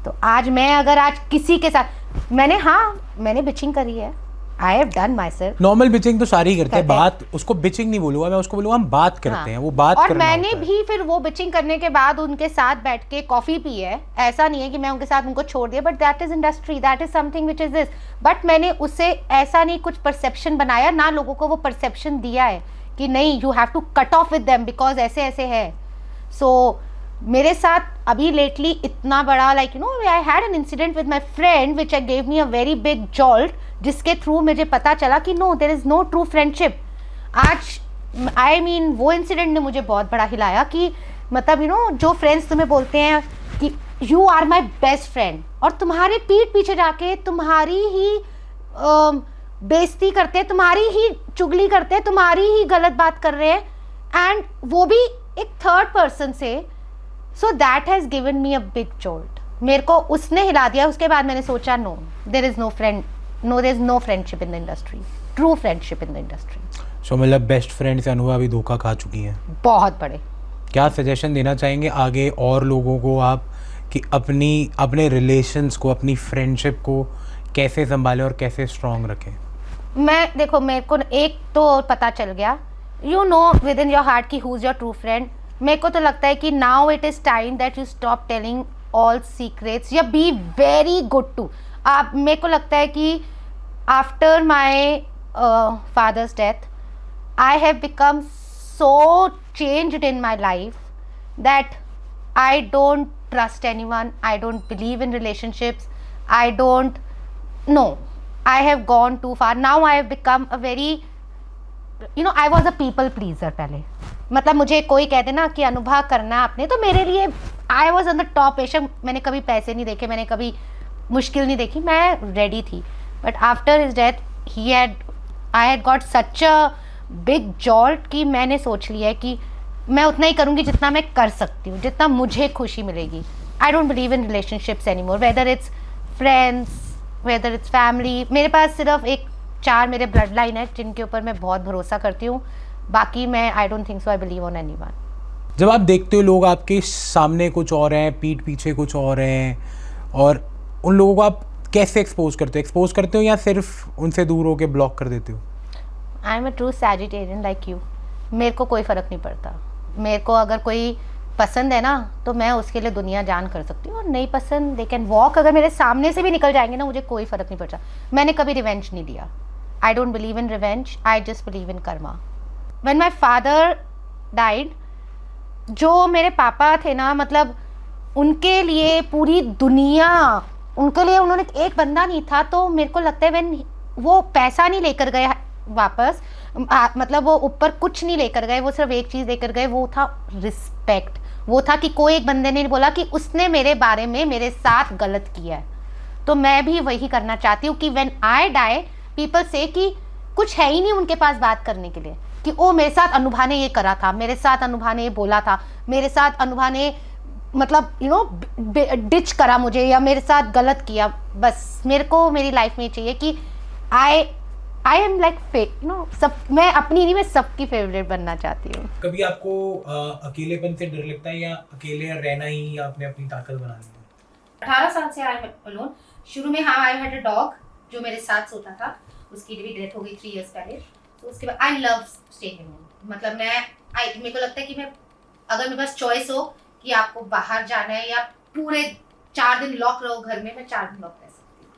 तो आज मैं अगर आज किसी के साथ मैंने बिचिंग करी है, I have done my self. Normal bitching तो सारी करते हैं, बात उसको बिचिंग नहीं बोलूँगा मैं, उसको बोलूँगा हम बात करते हैं. वो बात और करना मैंने होता है. भी फिर वो बिचिंग करने के बाद उनके साथ बैठ के कॉफ़ी पी है. ऐसा नहीं है कि मैं उनके साथ उनको छोड़ दिया, but that is industry, that is something which is this. But मैंने उससे ऐसा नहीं कुछ परसेप्शन बनाया, ना लोगों को वो परसेप्शन दिया है कि नहीं you have to cut off with them because ऐसे ऐसे है. सो मेरे साथ अभी लेटली इतना बड़ा, like you know, I had an incident with my friend which I gave me a very big jolt, जिसके थ्रू मुझे पता चला कि no, there is no true friendship. आज आई मीन वो इंसिडेंट ने मुझे बहुत बड़ा हिलाया कि मतलब यू नो, जो फ्रेंड्स तुम्हें बोलते हैं कि you are my best friend और तुम्हारे पीठ पीछे जाके तुम्हारी ही बेइज्जती करते, तुम्हारी ही चुगली करते, तुम्हारी ही गलत बात कर रहे हैं, एंड वो भी एक थर्ड पर्सन से. So that has given me a big jolt. मेरे को उसने हिला दिया. उसके बाद मैंने सोचा no, there is no friend, no there is no friendship in the industry, true friendship in the industry. So मतलब बेस्ट फ्रेंड से अनुभव भी धोखा खा चुकी हैं. बहुत बड़े. क्या सजेशन देना चाहेंगे आगे और लोगों को आप कि अपने रिलेशंस को, अपनी फ्रेंडशिप को कैसे संभालें और कैसे स्ट्रॉन्ग रखें? देखो, मेरे को एक तो पता चल गया, you know with in your heart कि who is your true friend. मेरे को तो लगता है कि now it is time that you stop telling all secrets, या बी वेरी गुड टू. आप, मेरे को लगता है कि after my father's death I have become so changed in my life that I don't trust anyone, I don't believe in relationships, I don't, no, I have gone too far. Now I have become a very, you know, I was a people pleaser पहले. मतलब मुझे कोई कहते ना कि अनुभव करना आपने, तो मेरे लिए I was on the top. बेशक मैंने कभी पैसे नहीं देखे, मैंने कभी मुश्किल नहीं देखी, मैं रेडी थी. But after his death I had got such a big jolt कि मैंने सोच लिया है कि मैं उतना ही करूँगी जितना मैं कर सकती हूँ, जितना मुझे खुशी मिलेगी. आई don't believe in relationships any more, whether it's friends, whether it's family. मेरे पास सिर्फ 4 मेरे ब्लड लाइन है जिनके ऊपर मैं बहुत भरोसा करती हूँ. बाकी मैं आई don't think so I believe on anyone. जब आप देखते हो लोग आपके सामने कुछ और हैं, पीठ पीछे कुछ और हैं, और उन लोगों को आप कैसे एक्सपोज करते हो या सिर्फ उनसे दूर होकर ब्लॉक कर देते हो? आई am a true Sagittarian like you. मेरे को कोई फ़र्क नहीं पड़ता. मेरे को अगर कोई पसंद है ना तो मैं उसके लिए दुनिया जान कर सकती हूँ, और नहीं पसंद दे कैन वॉक. अगर मेरे सामने से भी निकल जाएंगे ना, मुझे कोई फ़र्क नहीं पड़ता. मैंने कभी रिवेंज नहीं लिया. आई don't believe in revenge, I just believe in Karma. When my father died, जो मेरे पापा थे ना, मतलब उनके लिए पूरी दुनिया, उनके लिए उन्होंने, एक बंदा नहीं था. तो मेरे को लगता है व्हेन वो पैसा नहीं लेकर गए वापस, मतलब वो ऊपर कुछ नहीं लेकर गए, वो सिर्फ एक चीज़ लेकर गए, वो था रिस्पेक्ट। वो था कि कोई एक बंदे ने बोला कि उसने मेरे बारे में मेरे साथ गलत किया है, तो मैं भी वही करना चाहती हूँ कि व्हेन आई डाई पीपल से कि कुछ है ही नहीं उनके पास बात करने के लिए, कि ओ मेरे साथ अनुभा ने ये करा था, मेरे साथ अनुभा ने ये बोला था, मेरे साथ अनुभा ने मतलब यू नो डिच करा मुझे, या मेरे साथ गलत किया। बस मेरे को मेरी लाइफ में चाहिए कि I am like you no सब, मैं अपनी नहीं, मैं सबकी फेवरेट बनना चाहती हूँ। कभी आपको अकेलेपन से डर लगता है या अकेले रहना ही आपने अपनी ताकत बनानी है? 18 साल से आई एम अलोन। शुरू में हाँ, आई हैड अ डॉग जो मेरे साथ सोता था, उसकी भी डेथ हो गई 3 इयर्स पहले। तो उसके बाद आई लव स्टेइंग अलोन। मतलब मेरे को लगता है कि मैं, अगर मेरे पास चॉइस हो कि आपको बाहर जाना है या पूरे 4 दिन लॉक रहो घर में, मैं 4 दिन लॉक रह सकती हूँ।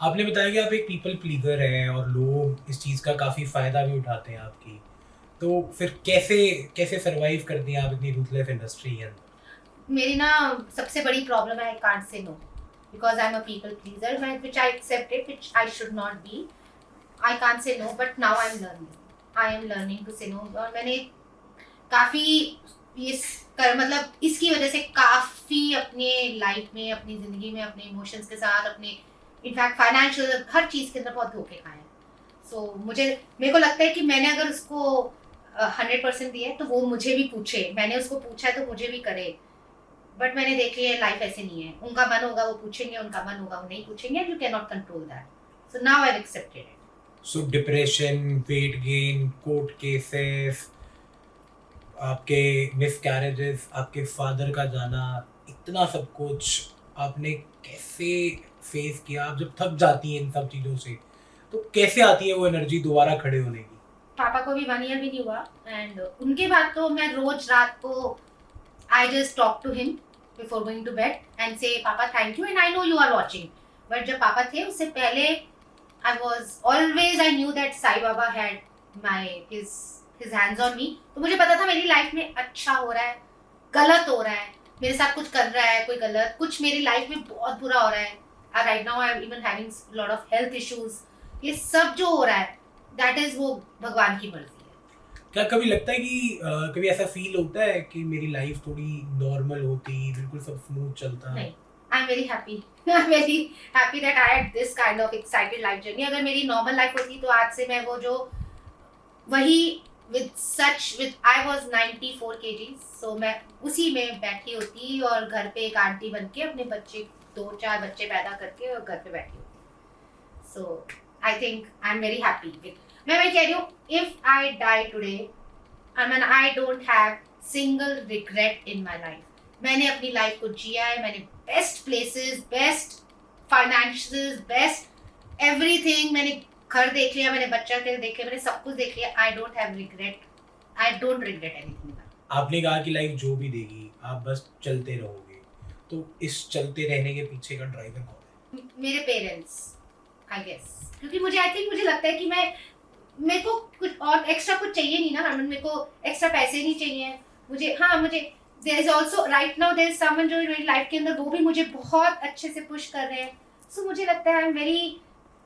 आपने बताया कि आप एक पीपल प्लीजर हैं और लोग इस चीज़ का काफ़ी फ़ायदा भी उठाते हैं आपकी, तो फिर कैसे सरवाइव करती हैं आप इतनी रूथलेस इंडस्ट्री के अंदर? मेरी ना सबसे बड़ी प्रॉब्लम है, I can't say no because I am a people pleaser, which I accepted, which I should not be. I can't say no, but now I am learning to say no. और मैंने काफ़ी मतलब इसकी वजह से काफ़ी अपने लाइफ में, अपनी ज़िंदगी में, अपने इमोशंस के साथ, अपने इनफैक्ट फाइनेंशियल हर चीज़ के अंदर बहुत धोखे खाए हैं। सो मेरे को लगता है कि मैंने अगर उसको 100% दिया है तो वो मुझे भी पूछे, मैंने उसको पूछा है तो मुझे भी करे। बट मैंने देख लिया लाइफ ऐसे नहीं है, उनका मन होगा वो पूछेंगे, उनका मन होगा वो नहीं पूछेंगे, you can not control that. So now I have accepted it. So depression, weight gain, court cases, आपके मिसकैरेजेस, आपके फादर का जाना, इतना सब कुछ आपने कैसे फेस किया? आप जब थक जाती हैं इन सब चीज़ों से, तो कैसे आती है वो एनर्जी दोबारा खड़े होने की? पापा को भी 1 ईयर भी नहीं हुआ, एंड उनके बाद तो मैं रोज रात को I just talk to him before going to bed and say papa thank you and I know you are watching. But जब पापा थे उससे पहले I knew that Sai Baba had his hands on me। तो मुझे पता था मेरी लाइफ में अच्छा हो रहा है, गलत हो रहा है, मेरे साथ कुछ कर रहा है कोई गलत, कुछ मेरी लाइफ में बहुत बुरा हो रहा है। Right now I am even having lot of health issues. ये सब जो हो रहा है दैट इज वो भगवान की मर्जी है। क्या कभी लगता है कि कभी ऐसा फील होता है कि मेरी लाइफ थोड़ी नॉर्मल होती, बिल्कुल सब स्मूथ चलता? नहीं, I am very happy. I am very happy that I had this kind of excited life journey. अगर मेरी नॉर्मल लाइफ होती तो आज से मैं वो जो वही I was 94 kgs, so मैं उसी में बैठी होती और घर पे एक आंटी बन के अपने 2-4 बच्चे पैदा करके और घर पे बैठी होती। So I think I'm very happy with, मैं कह रही हूँ, if I die today, I mean I don't have single regret in my life। मैंने अपनी लाइफ को जिया है, मैंने best places, best financial, best everything, मैंने घर देख लिया, मैंने बच्चा देख लिया, मैंने सब कुछ देख लिया। I don't regret anything. आपने कहा कि लाइफ जो भी देगी आप बस चलते रहोगे, तो इस चलते रहने के पीछे का ड्राइवर कौन है? मेरे पेरेंट्स आई गेस, क्योंकि मुझे लगता है कि मेरे को कुछ और एक्स्ट्रा कुछ चाहिए नहीं ना हरमन, मेरे को एक्स्ट्रा पैसे नहीं चाहिए मुझे there is also right now there is someone जो मेरी लाइफ के अंदर वो भी मुझे बहुत अच्छे से पुश कर रहे हैं। सो मुझे लगता है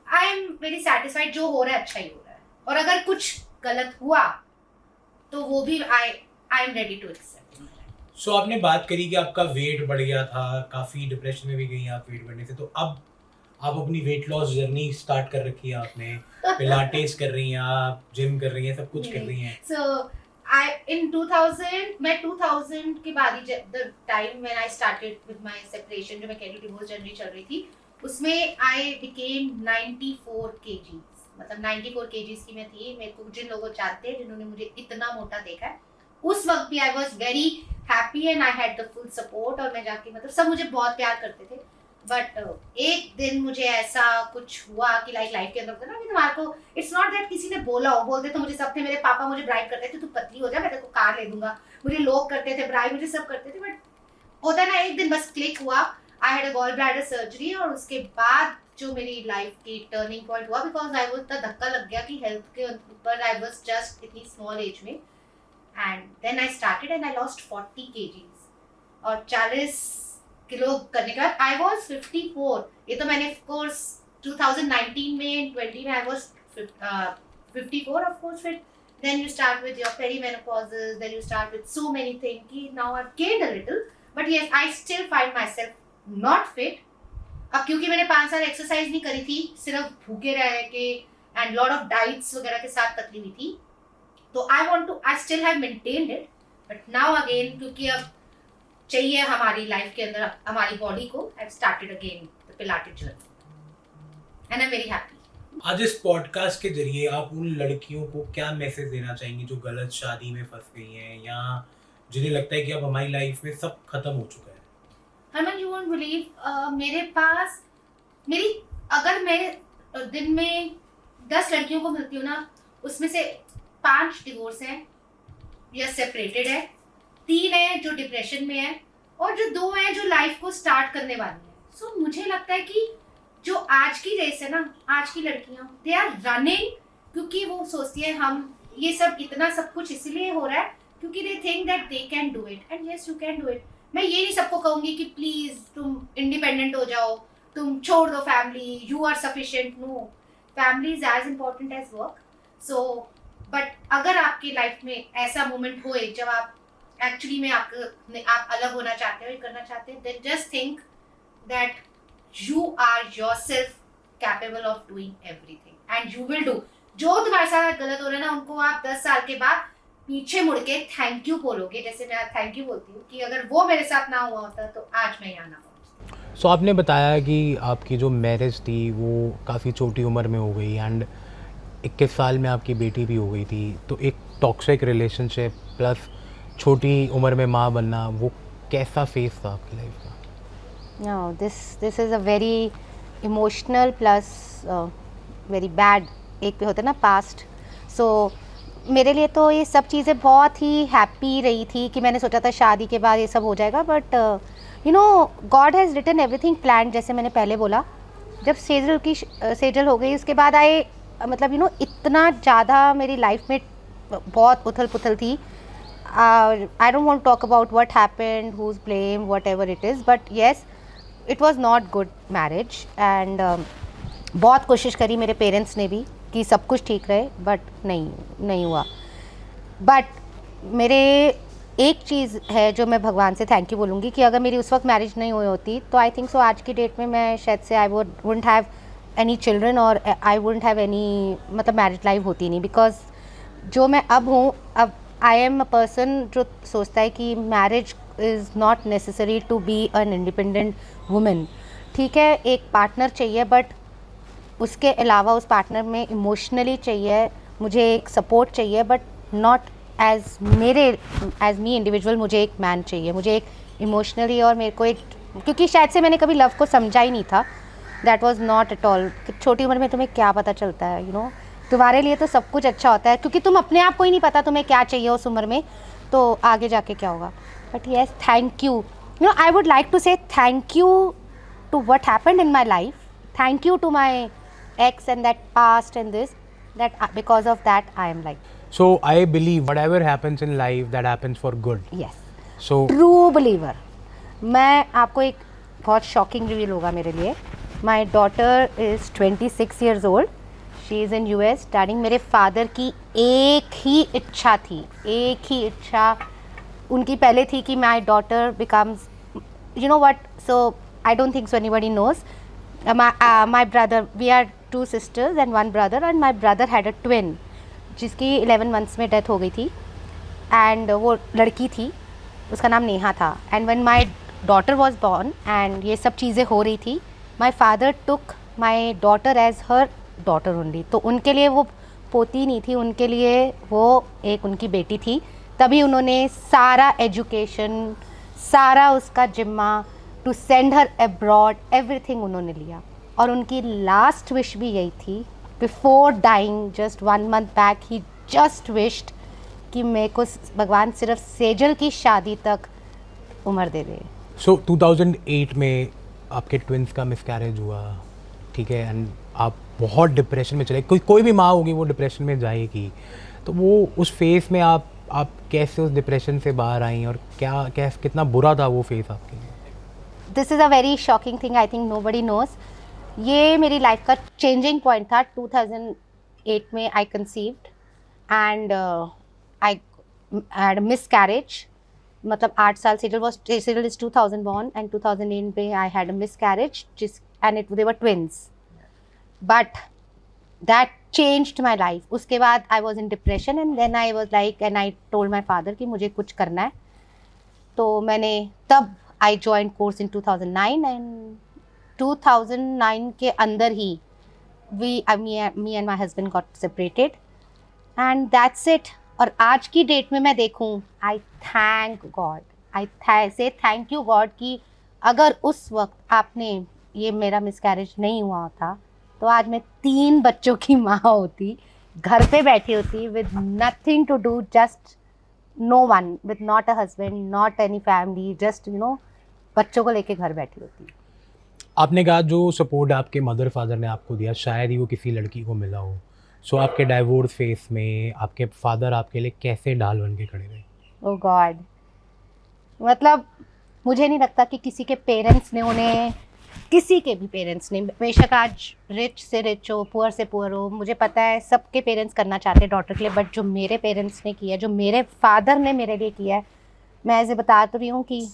आई एम वेरी सैटिस्फाइड, जो हो रहा है अच्छा ही हो रहा है, और अगर कुछ गलत हुआ तो वो भी I am ready to accept. So आपने बात करी कि आपका वेट बढ़ गया था, काफ़ी डिप्रेशन में भी गई आप वेट बढ़ने से, तो अब आप अपनी वेट लॉस जर्नी स्टार्ट कर रखी है आपने, पिलाटेस कर रही हैं आप, जिम कर रही हैं, सब कुछ कर रही हैं। सो in 2000 के बाद ही the time when I started with my separation, जो मैं कह रही हूँ डिवोर्स जर्नी चल रही थी, उसमें I became 94 kgs, मतलब 94 kgs की मैं थी। मेरे को जिन लोगों जानते हैं जिन्होंने मुझे इतना मोटा देखा है, उस वक्त भी I was very happy and I had the full support, और मैं जाके मतलब सब मुझे बहुत प्यार करते थे। बट एक दिन मुझे ऐसा कुछ हुआ कि लाइफ के अंदर ना कि तुम्हारे को, इट्स नॉट दैट किसी ने बोलते तो मुझे सब थे, मेरे पापा मुझे ब्राइब करते थे, तू पतली हो जा मैं तेरे को कार ले दूंगा, मुझे लोग करते थे ब्राइब, मुझे सब करते थे। बट होता ना एक दिन बस क्लिक हुआ, I had a gall bladder surgery, और उसके बाद जो मेरी लाइफ की टर्निंग पॉइंट हुआ, बिकॉज आई वाज, धक्का लग गया कि हेल्थ के ऊपर आई वाज जस्ट इतनी स्मॉल एज में, and then I started and I lost 40 kgs, और 40 किलो करने के बाद आई वॉज 54। ये तो मैंने ऑफकोर्स 2019 में 20 में आई वॉज 54 ऑफकोर्स। फिर then you start with your perimenopauses, then you start with so many things कि now I've gained a little, but yes, I still find myself not fit. अब क्योंकि मैंने 5 साल एक्सरसाइज नहीं करी थी, सिर्फ भूखे रह के एंड लॉट ऑफ डाइट्स वगैरह के साथ पतली हुई थी, तो I still have maintained it, but now again क्योंकि अब चाहिए हमारी लाइफ के अंदर हमारी बॉडी को, I have started again the Pilates journey and I am very happy. आज इस पॉडकास्ट के जरिए आप उन लड़कियों को क्या मैसेज देना चाहेंगी जो गलत शादी में फंस गई हैं या जिन्हें लगता है कि अब हमारी लाइफ में सब खत्म हो चुका है? हरमन, यू वोंट बिलीव, मेरे पास अगर मैं दिन में 10 लड़कियों को मिलती हूँ ना, उसमें से 5 डिवोर्स हैं या सेपरेटेड है, 3 है जो डिप्रेशन में है और जो 2 हैं जो लाइफ को स्टार्ट करने वाली हैं। सो मुझे लगता है कि जो आज की रेस है ना, आज की लड़कियां दे आर रनिंग, क्योंकि वो सोचती है हम ये सब इतना सब कुछ इसलिए हो रहा है क्योंकि they think that they can do it, and yes you can do it. मैं ये नहीं सबको कहूँगी कि प्लीज तुम इंडिपेंडेंट हो जाओ, तुम छोड़ दो family, you are sufficient, no, family is as important as work. So but अगर आपकी लाइफ में ऐसा मोमेंट होए जब आप एक्चुअली में आप अलग होना चाहते हो, करना चाहते हैं, then just think that you are yourself capable of doing everything and you will do। जो तुम्हारे साथ गलत हो रहा है ना, उनको आप 10 साल के बाद पीछे मुड़ के थैंक यू बोलोगे, जैसे मैं थैंक यू बोलती हूँ कि अगर वो मेरे साथ ना हुआ होता तो आज मैं यहाँ ना पहुँचती। सो आपने बताया कि आपकी जो मैरिज थी वो काफ़ी छोटी उम्र में हो गई एंड 21 साल में आपकी बेटी भी हो गई थी, तो एक टॉक्सिक रिलेशनशिप प्लस छोटी उम्र में माँ बनना, वो कैसा फेस था आपकी लाइफ का? No, this is a very emotional plus very bad, एक पे होता है ना पास्ट। सो मेरे लिए तो ये सब चीज़ें बहुत ही हैप्पी रही थी कि मैंने सोचा था शादी के बाद ये सब हो जाएगा, but you know God has written everything plan. जैसे मैंने पहले बोला, जब सेजल हो गई उसके बाद मतलब यू नो इतना ज़्यादा मेरी लाइफ में बहुत उथल पुथल थी। I don't want to talk about what happened, whose blame, whatever it is, but yes it was not good marriage and बहुत कोशिश करी मेरे पेरेंट्स ने भी कि सब कुछ ठीक रहे, बट नहीं हुआ। बट मेरे एक चीज़ है जो मैं भगवान से थैंक यू बोलूँगी कि अगर मेरी उस वक्त मैरिज नहीं हुई होती तो आई थिंक सो आज की डेट में मैं शायद से I wouldn't have any children और आई वुडंट हैव एनी, मतलब मैरिज लाइफ होती नहीं, बिकॉज जो मैं अब हूँ, अब आई एम अ पर्सन जो सोचता है कि marriage is not necessary to be an independent women. ठीक है, एक पार्टनर चाहिए, बट उसके अलावा उस पार्टनर में इमोशनली चाहिए, मुझे एक सपोर्ट चाहिए, but not as me individual. मुझे एक मैन चाहिए, मुझे एक इमोशनली और मेरे को एक, क्योंकि शायद से मैंने कभी लव को समझा ही नहीं था। That was not at all. छोटी उम्र में तुम्हें क्या पता चलता है, यू नो तुम्हारे लिए तो सब कुछ अच्छा होता है क्योंकि तुम अपने आप को ही नहीं पता तुम्हें क्या चाहिए उस उम्र में, तो आगे जाके क्या होगा। But yes, thank you, you know, I would like to say thank you to what happened in my life, thank you to my ex and that past and this, that because of that I am like, So I believe whatever happens in life that happens for good. yes, So true believer। मैं आपको एक बहुत shocking reveal होगा मेरे लिए। My daughter is 26 years old, she is in US studying। मेरे father की एक ही इच्छा थी, एक ही इच्छा उनकी पहले थी कि my daughter becomes, you know what, so I don't think so anybody knows, my brother, we are 2 sisters and 1 brother, and my brother had a twin जिसकी 11 months में डेथ हो गई थी, एंड वो लड़की थी, उसका नाम नेहा था। And when my daughter was born and ये सब चीज़ें हो रही थी, my father took my daughter as her daughter only. तो उनके लिए वो पोती नहीं थी, उनके लिए वो एक उनकी बेटी थी। तभी उन्होंने सारा एजुकेशन, सारा उसका जिम्मा to send her abroad, everything उन्होंने लिया। और उनकी लास्ट विश भी यही थी, before dying just 1 month back, he just wished कि मेरे को भगवान सिर्फ सेजल की शादी तक उम्र दे दे। So 2008 में आपके ट्विंस का मिसकैरेज हुआ, ठीक है, एंड आप बहुत डिप्रेशन में चले। कोई भी माँ होगी वो डिप्रेशन में जाएगी, तो वो उस फेस में आप कैसे उस डिप्रेशन से बाहर आई और कितना बुरा था वो फेस आपके लिए? This is a very shocking thing, I think nobody knows. ये मेरी लाइफ का चेंजिंग पॉइंट था। 2008 में I conceived and I had a miscarriage. मतलब 8 साल सेजल is 2000 born and 2008 में I had a miscarriage and they were twins. But that changed my life. उसके बाद I was in depression and then I was like and I told my father कि मुझे कुछ करना है. तो मैंने तब I joined course in 2009 and 2009 के अंदर ही me and my husband got separated and that's it. और आज की डेट में मैं देखूं I thank God. I say thank you God कि अगर उस वक्त आपने ये मेरा मिसकैरेज नहीं हुआ था तो आज मैं 3 बच्चों की माँ होती, घर पे बैठी होती with nothing to do, just no one, with not a husband, not any family, just बच्चों को लेके घर बैठी होती. आपने कहा जो सपोर्ट आपके मदर फादर ने आपको दिया शायद ही वो किसी लड़की को मिला हो. सो आपके डाइवोर्स फेस में आपके फादर आपके लिए कैसे ढाल बन के खड़े रहे? ओह गॉड, मतलब मुझे नहीं लगता कि किसी के पेरेंट्स ने उन्हें, किसी के भी पेरेंट्स ने, बेशक आज रिच से रिच हो, पुअर से पुअर हो, मुझे पता है सबके पेरेंट्स करना चाहते हैं डॉटर के लिए, बट जो मेरे पेरेंट्स ने किया, जो मेरे फादर ने मेरे लिए किया है, मैं ऐसे बता तो रही हूँ कि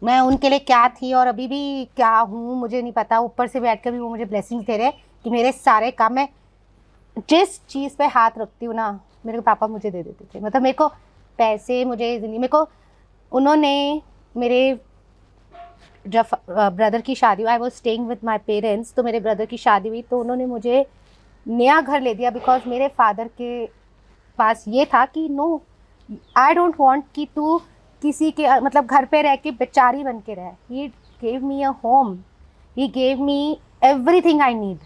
मैं उनके लिए क्या थी और अभी भी क्या हूँ मुझे नहीं पता. ऊपर से बैठ कर भी वो मुझे ब्लेसिंग्स दे रहे कि मेरे सारे काम में जिस चीज़ पे हाथ रखती हूँ ना, मेरे पापा मुझे दे देते थे. मतलब मेरे को पैसे, मुझे ज़िंदगी, मेरे को उन्होंने, मेरे जब ब्रदर की शादी हुई, I was staying with my parents, तो मेरे ब्रदर की शादी हुई तो उन्होंने मुझे नया घर ले दिया बिकॉज मेरे फादर के पास ये था कि नो, आई डोंट वांट कि तू किसी के मतलब घर पे रह के बेचारी बन के रह. He gave me a home, he gave me everything I need.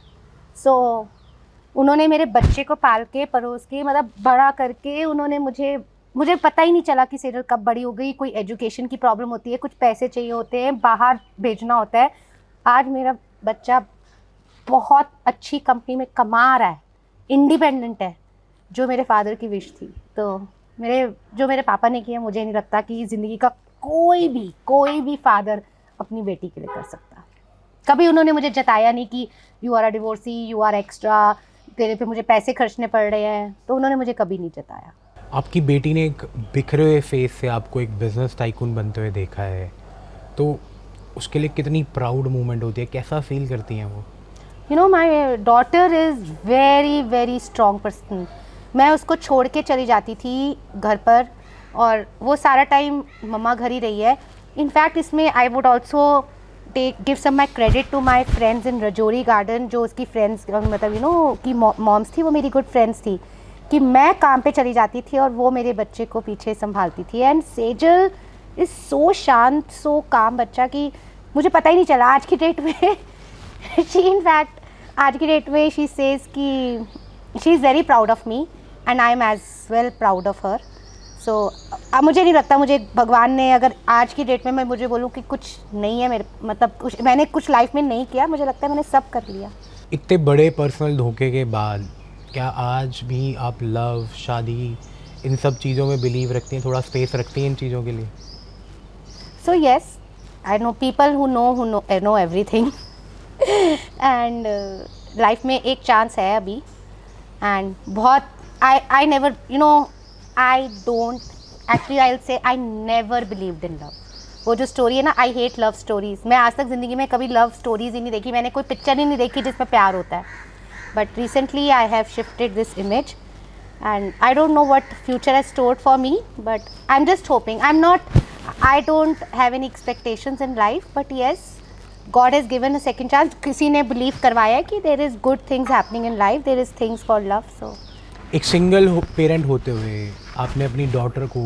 So उन्होंने मेरे बच्चे को पाल के परोस के मतलब बड़ा करके उन्होंने मुझे पता ही नहीं चला कि सेजल कब बड़ी हो गई. कोई एजुकेशन की प्रॉब्लम होती है, कुछ पैसे चाहिए होते हैं, बाहर भेजना होता है. आज मेरा बच्चा बहुत अच्छी कंपनी में कमा रहा है, इंडिपेंडेंट है, जो मेरे फादर की विश थी. तो जो मेरे पापा ने किया, मुझे नहीं लगता कि ज़िंदगी का कोई भी फादर अपनी बेटी के लिए कर सकता. कभी उन्होंने मुझे जताया नहीं कि you are a divorcee, you are extra, तेरे पे मुझे पैसे खर्चने पड़ रहे हैं. तो उन्होंने मुझे कभी नहीं जताया. आपकी बेटी ने एक बिखरे हुए फेस से आपको एक बिजनेस टाइकून बनते हुए देखा है, तो उसके लिए कितनी प्राउड मोमेंट होती है, कैसा फील करती हैं वो? My daughter is very very strong person. मैं उसको छोड़ के चली जाती थी घर पर और वो सारा टाइम मम्मा घर ही रही है. इनफैक्ट इसमें I would also give some my credit to my friends in Rajouri Garden. जो उसकी फ्रेंड्स मतलब कि मॉम्स थी, वो मेरी गुड फ्रेंड्स थी, कि मैं काम पे चली जाती थी और वो मेरे बच्चे को पीछे संभालती थी. एंड सेजल इज़ सो शांत, सो काम बच्चा कि मुझे पता ही नहीं चला. आज की डेट में इनफैक्ट आज की डेट में शी सेज कि she is very proud of me and I am as well proud of her. So अब मुझे नहीं लगता, मुझे भगवान ने, अगर आज की डेट में मैं मुझे बोलूँ कि कुछ नहीं है मेरे, मतलब मैंने कुछ लाइफ में नहीं किया, मुझे लगता है मैंने सब कर लिया. इतने बड़े पर्सनल धोखे के बाद क्या आज भी आप लव, शादी, इन सब चीज़ों में बिलीव रखती हैं, थोड़ा स्पेस रखती हैं इन चीज़ों के लिए? So yes, I know people who know everything and life में एक चांस है अभी. एंड बहुत I never I don't actually, I will say I never believed in love. वो जो स्टोरी है ना, आई हेट लव स्टोरीज. मैं आज तक ज़िंदगी में कभी लव स्टोरीज ही नहीं देखी, मैंने कोई पिक्चर ही नहीं देखी जिसमें प्यार होता है. But recently I have shifted this image and I don't know what future has stored for me, but I'm just hoping. I don't have any expectations in life, but yes, God has given a second chance. किसी ने believe करवाया कि there is good things happening in life, there is things called love. So एक single parent होते हुए आपने अपनी daughter को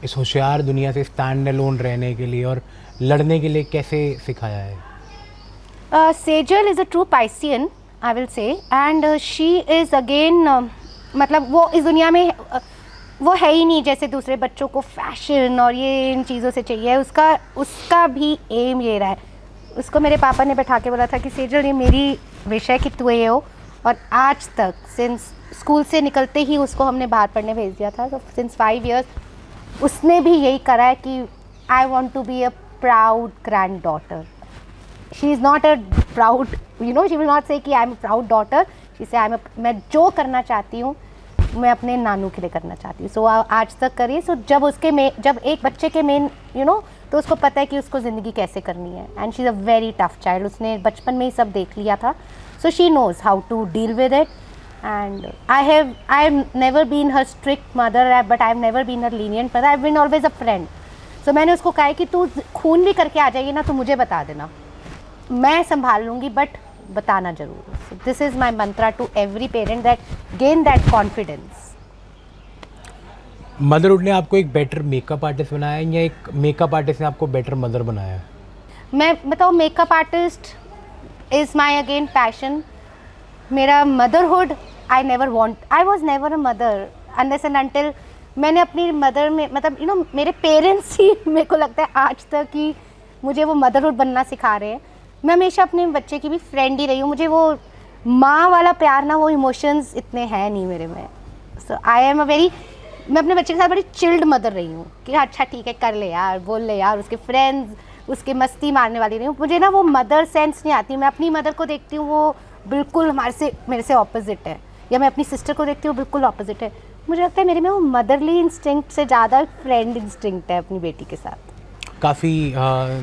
इस होशियार दुनिया से स्टैंड अलोन रहने के लिए और लड़ने के लिए कैसे सिखाया है? Sejal is a true Piscean, I will say, and she is again मतलब वो इस दुनिया में वो है ही नहीं जैसे दूसरे बच्चों को फैशन और ये इन चीज़ों से चाहिए. उसका भी एम ये रहा है. उसको मेरे पापा ने बैठा के बोला था कि सेजल, ये मेरी विश है कि तू ये हो. और आज तक सिंस स्कूल से निकलते ही उसको हमने बाहर पढ़ने भेज दिया था. तो सिंस 5 years उसने भी यही करा है कि I want to be a proud grand daughter. She is not a proud, she will not say कि I am a proud daughter. मैं जो करना चाहती हूँ मैं अपने नानू के लिए करना चाहती हूँ. सो आज तक करिए. सो जब एक बच्चे के मेन तो उसको पता है कि उसको ज़िंदगी कैसे करनी है. And she is a very tough child. उसने बचपन में ही सब देख लिया था. So she knows how to deal with it. And I have never been her strict mother, but I have never been her lenient mother. I have been always a friend. So मैंने उसको कहा है कि तू खून भी करके आ जाएगी ना तो मुझे बता देना, मैं संभाल लूँगी, बट बताना जरूर. So this is my mantra to every parent, that gain that confidence. Motherhood ने आपको एक बेटर मेकअप आर्टिस्ट बनाया है या एक मेकअप आर्टिस्ट ने आपको बेटर मदर बनाया है? मैं बताऊँ, makeup artist is my again passion. मेरा motherhood I was never a mother unless and until मैंने अपनी मदर में मतलब मेरे पेरेंट्स ही मेरे को लगता है आज तक कि मुझे वो मदरहुड बनना सिखा रहे हैं. मैं हमेशा अपने बच्चे की भी फ्रेंड ही रही हूँ. मुझे वो माँ वाला प्यार ना, वो इमोशंस इतने हैं नहीं मेरे में. सो मैं अपने बच्चे के साथ बड़ी चिल्ड मदर रही हूँ कि अच्छा ठीक है, कर ले यार, बोल ले यार, उसके फ्रेंड्स उसके मस्ती मारने वाली रही हूँ. मुझे ना वो मदर सेंस नहीं आती. मैं अपनी मदर को देखती हूँ, वो बिल्कुल मेरे से ऑपोजिट है, या मैं अपनी सिस्टर को देखती हूँ, बिल्कुल ऑपोजिट है. मुझे लगता है मेरे में वो मदरली इंस्टिंक्ट से ज़्यादा फ्रेंड इंस्टिंक्ट है अपनी बेटी के साथ. काफ़ी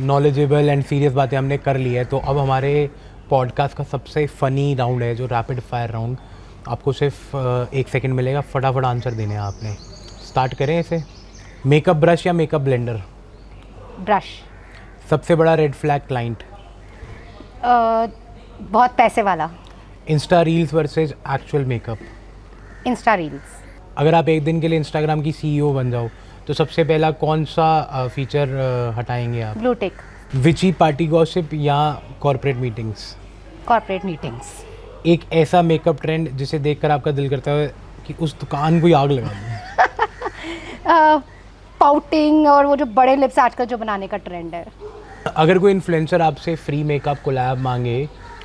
नॉलेजेबल एंड सीरियस बातें हमने कर ली है. तो अब हमारे पॉडकास्ट का सबसे फ़नी राउंड है जो रैपिड फायर राउंड. आपको सिर्फ 1 सेकंड मिलेगा, फटाफट आंसर देने हैं आपने. स्टार्ट करें इसे. मेकअप ब्रश या मेकअप ब्लेंडर? ब्रश. सबसे बड़ा रेड फ्लैग क्लाइंट? बहुत पैसे वाला. Insta reels versus actual makeup? Insta reels. अगर आप एक दिन के लिए इंस्टाग्राम की CEO बन जाओ तो सबसे पहला कौन सा फीचर हटाएंगे आप? Blue tick. विची पार्टी गॉसिप या कॉर्पोरेट मीटिंग्स? Corporate meetings. एक ऐसा मेकअप ट्रेंड जिसे देखकर आपका दिल करता है कि उस दुकान को ही आग लगा दूं? पाउटिंग और वो जो बड़े लिप्स आजकल जो बनाने का ट्रेंड है. अगर कोई इन्फ्लुएंसर आपसे फ्री मेकअप कोलैब मांगे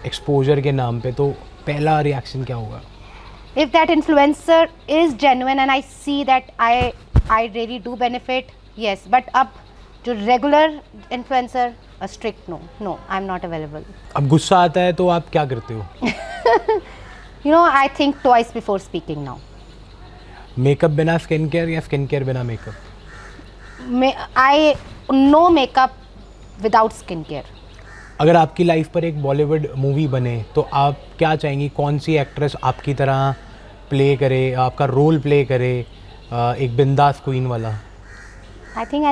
एक्सपोजर के नाम पे तो पहला रिएक्शन क्या होगा? If that influencer is genuine and I see that I really do benefit, yes. But अब जो regular influencer, a strict no, I'm not available. अब गुस्सा आता है तो आप क्या करते हो? I think twice before speaking now. Makeup बिना स्किन केयर या स्किन केयर बिना makeup? No makeup without skin care. अगर आपकी लाइफ पर एक बॉलीवुड मूवी बने तो आप क्या चाहेंगी कौन सी एक्ट्रेस आपकी तरह प्ले करे, आपका रोल प्ले करे, एक बिंदास क्वीन वाला? I think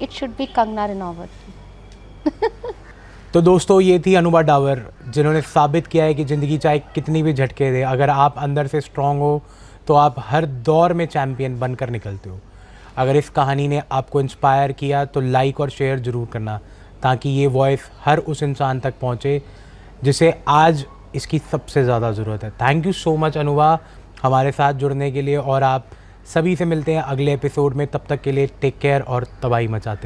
it should be Kangna Ranaut. तो दोस्तों ये थी अनुभा डावर जिन्होंने साबित किया है कि ज़िंदगी चाहे कितनी भी झटके दे, अगर आप अंदर से स्ट्रांग हो तो आप हर दौर में चैम्पियन बनकर निकलते हो. अगर इस कहानी ने आपको इंस्पायर किया तो लाइक और शेयर ज़रूर करना ताकि ये वॉइस हर उस इंसान तक पहुँचे जिसे आज इसकी सबसे ज़्यादा ज़रूरत है. Thank you so much Anubha हमारे साथ जुड़ने के लिए, और आप सभी से मिलते हैं अगले एपिसोड में. तब तक के लिए टेक केयर और तबाही मचाते रहो.